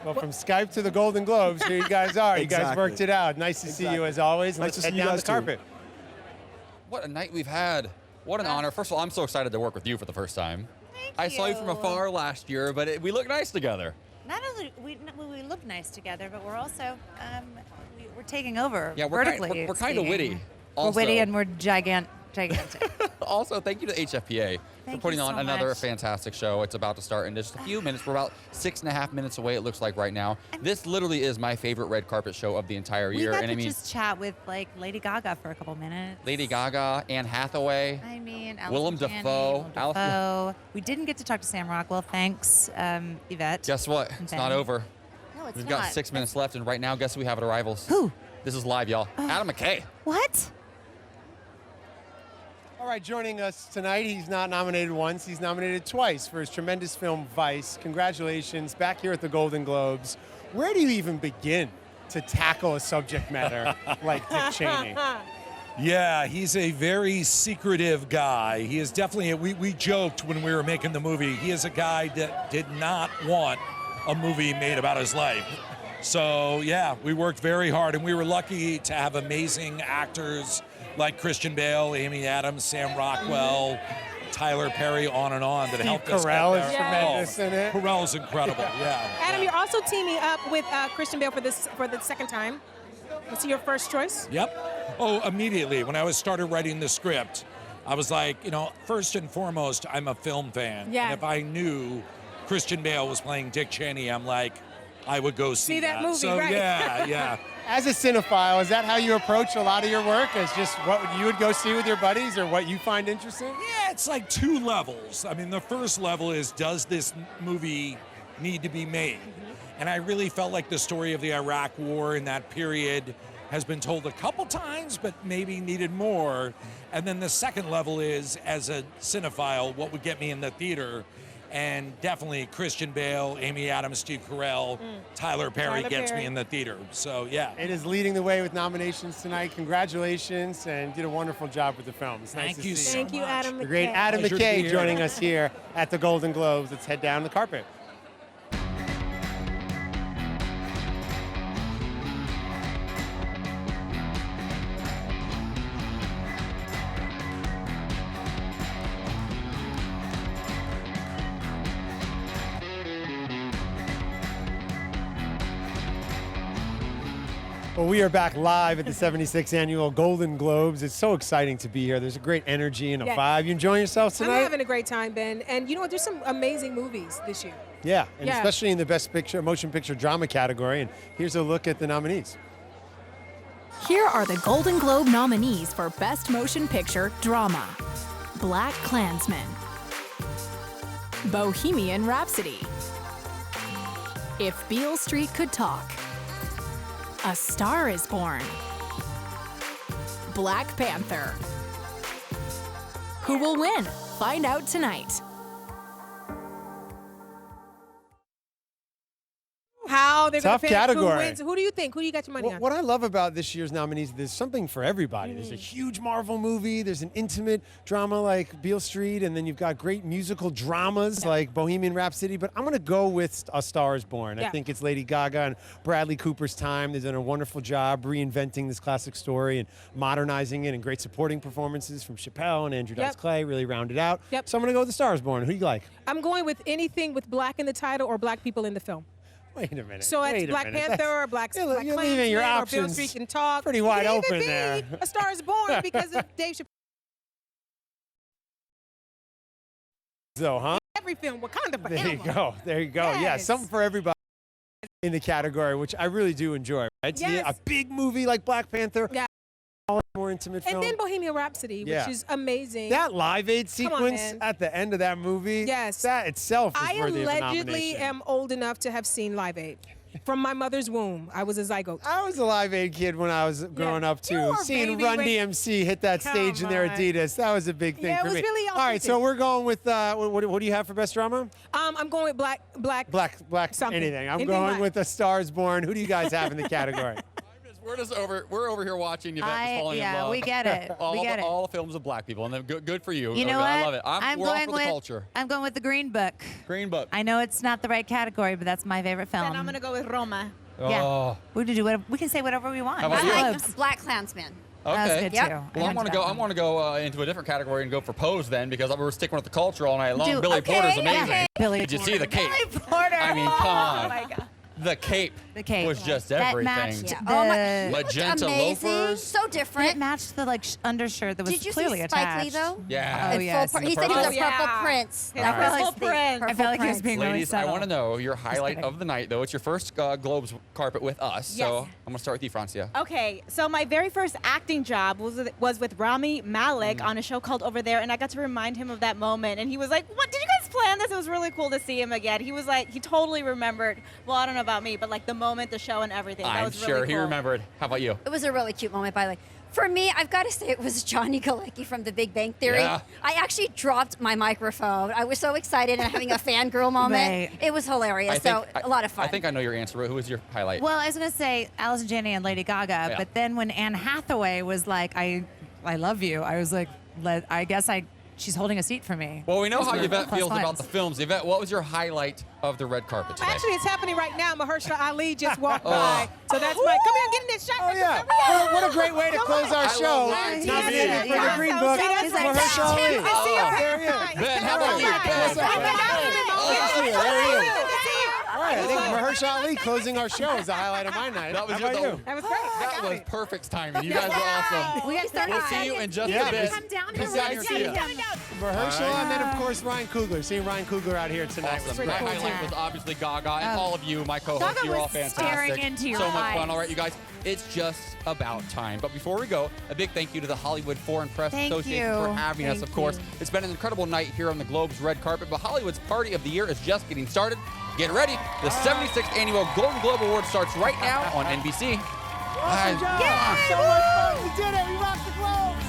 Well, from Skype to the Golden Globes, here you guys are. You guys Exactly. worked it out. Nice to see you as always. Nice Let's to head see you down guys the too. carpet. What a night we've had. What an honor. First of all, I'm so excited to work with you for the first time. I saw you from afar last year, but we look nice together. Not only we look nice together, but we're also we're taking over Yeah, we're vertically. we're kind of speaking. witty. We're Also. witty and we're gigantic. Also, thank you to HFPA for Thank putting you on so another much. fantastic show. It's about to start in just a few minutes. We're about 6.5 minutes away, it looks like right now. This literally is my favorite red carpet show of the entire We year. got And to I mean, just chat with like Lady Gaga for a couple minutes. Lady Gaga, Anne Hathaway, I mean, Willem Allison Janney, Dafoe. Willem Dafoe. We didn't get to talk to Sam Rockwell. Thanks, Yvette. Guess what? and It's Ben. not over. No, it's We've not. got 6 minutes left, and right now, guess who we have at Arrivals? Who? This is live, y'all. Adam McKay. What? All right, joining us tonight, he's not nominated once, he's nominated twice for his tremendous film Vice. Congratulations, back here at the Golden Globes. Where do you even begin to tackle a subject matter like Dick Cheney? Yeah, he's a very secretive guy. He is definitely, we joked when we were making the movie, he is a guy that did not want a movie made about his life. So yeah, we worked very hard, and we were lucky to have amazing actors like Christian Bale, Amy Adams, Sam Rockwell, Tyler Perry, on and on that helped us. Carell get is there. tremendous in it. Carell's incredible. Yeah. Adam, you're also teaming up with Christian Bale for the second time. Was he your first choice? Yep. Oh, immediately. When I started writing the script, I was like, first and foremost, I'm a film fan. Yeah. And if I knew Christian Bale was playing Dick Cheney, I'm like, I would go see that movie, So, right. yeah. As a cinephile, is that how you approach a lot of your work? As just what you would go see with your buddies or what you find interesting? Yeah, it's like two levels. I mean, the first level is, does this movie need to be made? And I really felt like the story of the Iraq War in that period has been told a couple times, but maybe needed more. And then the second level is, as a cinephile, what would get me in the theater? And definitely Christian Bale, Amy Adams, Steve Carell, Tyler Perry gets me in the theater. So, yeah. It is leading the way with nominations tonight. Congratulations, and did a wonderful job with the film. It's nice to see you. Thank you, Adam McKay. The great Adam Pleasure to be McKay here. joining us here at the Golden Globes. Let's head down the carpet. Well, we are back live at the 76th Annual Golden Globes. It's so exciting to be here. There's a great energy and a Yes. vibe. You enjoying yourselves tonight? I'm having a great time, Ben. And you know what? There's some amazing movies this year. Yeah, and Yeah. especially in the Best Picture, Motion Picture Drama category. And here's a look at the nominees. Here are the Golden Globe nominees for Best Motion Picture Drama: Black Klansman, Bohemian Rhapsody, If Beale Street Could Talk, A Star Is Born, Black Panther. Who will win? Find out tonight. How they're going Tough to pick category. who wins. Who do you think? Who do you got your money on? What I love about this year's nominees, there's something for everybody. There's a huge Marvel movie, there's an intimate drama like Beale Street, and then you've got great musical dramas like Bohemian Rhapsody, but I'm gonna go with A Star Is Born. I Yeah. think it's Lady Gaga and Bradley Cooper's time. They've done a wonderful job reinventing this classic story and modernizing it, and great supporting performances from Chappelle and Andrew Dice Clay really rounded out. So I'm gonna go with A Star Is Born. Who do you like? I'm going with anything with black in the title or black people in the film. Wait a minute. So it's wait a Black minute. Panther That's- or Black You're leaving Klansman your or Beale options Street Can Talk. pretty wide Could open even be there. A Star Is Born because of Dave Chappelle. So, huh? Every film, Wakanda forever. There you go. There you go. Yeah, Yes. something for everybody in the category, which I really do enjoy. Right? See, Yes. a big movie like Black Panther, Yeah. more intimate And film. then Bohemian Rhapsody, Yeah. which is amazing. That Live Aid Come on, sequence man. at the end of that movie, Yes. that itself is I worthy of a allegedly nomination. am old enough to have seen Live Aid. From my mother's womb, I was a zygote. I was a Live Aid kid when I was growing up too. were, Seeing baby, Run when- DMC hit that stage in their Come on. Adidas, that was a big thing Yeah, it for was me. really All right, so authentic. we're going with what do you have for best drama? I'm going with black something. Anything. I'm Anything going black. with A Star Is Born. Who do you guys have in the category? We're over here watching Yvette just falling in love. we get it. all, we get the, it. all the films of black people, and then good for you. You know I what? love it. I'm we're all going for with the culture. I'm going with the Green Book. Green Book. I know it's not the right category, but that's my favorite film. And I'm going to go with Roma. Yeah. Oh. We can do whatever. We can say whatever we want. How about I you? like Black Klansman. That was Okay. good Yep. too. Well, I want to go. I want to go into a different category and go for Pose then, because we're sticking with the culture all night long. Billy Porter's amazing. okay. Billy Did you see the cape? Billy Porter. I mean, come on. Oh my God. The cape. The cape was just that everything. matched Yeah. the Oh my- Magenta amazing. loafers. So different. It matched the undershirt that was Did you clearly see Spike Lee attached. though? Yeah. Oh In yes. full in the he said he was a purple? Purple Yeah. Prince. His That was Purple the Prince. I felt like he was being really Ladies, I subtle. want to know your highlight kidding. of the night, though. It's your first Globes carpet with us, Yes. so I'm gonna start with you, Francia. Okay, so my very first acting job was with Rami Malek on a show called Over There, and I got to remind him of that moment. And he was like, "What? Did you guys plan this?" It was really cool to see him again. He was like, he totally remembered. Well, I don't know about me, but like the moment, the show, and everything. That I'm was sure really he cool. remembered. How about you? It was a really cute moment, by the way. For me, I've got to say it was Johnny Galecki from The Big Bang Theory. Yeah. I actually dropped my microphone. I was so excited and having a fangirl moment. Right. It was hilarious. A lot of fun. I think I know your answer. Who was your highlight? Well, I was gonna say Alice Janney and Lady Gaga, Yeah. but then when Anne Hathaway was like, "I love you," I was like, I guess I she's holding a seat for me. Well, we know how Plus Yvette feels ones. about the films. Yvette, what was your highlight of the red carpet today? Actually, it's happening right now. Mahershala Ali just walked by. So that's my, come here and get in this shot. Oh, yeah. What a great way to close our show. Nominated for the Green Book, Mahershala Ali. I see you. There he is. Ben, how about you? What's up, Ben? There he is. All right, I think Mahershala Ali closing our show is the highlight of my night. That was How about you? That was great. That was perfect timing. You guys were awesome. We got 30 We'll see you in just a bit. Peace out here. See ya. Mahershala, and then, of course, Ryan Coogler. Seeing Ryan Coogler out here tonight. Awesome. My highlight was obviously Gaga and all of you, my co-hosts. Gaga You're all was fantastic. staring into your so much fun. eyes. All right, you guys, it's just about time. But before we go, a big thank you to the Hollywood Foreign Press Thank Association you. for having us, of course. It's been an incredible night here on the Globe's red carpet, but Hollywood's party of the year is just getting started. Get ready. The 76th Annual Golden Globe Award starts right now on NBC. Awesome job. So much fun. We did it. We rocked the Globes.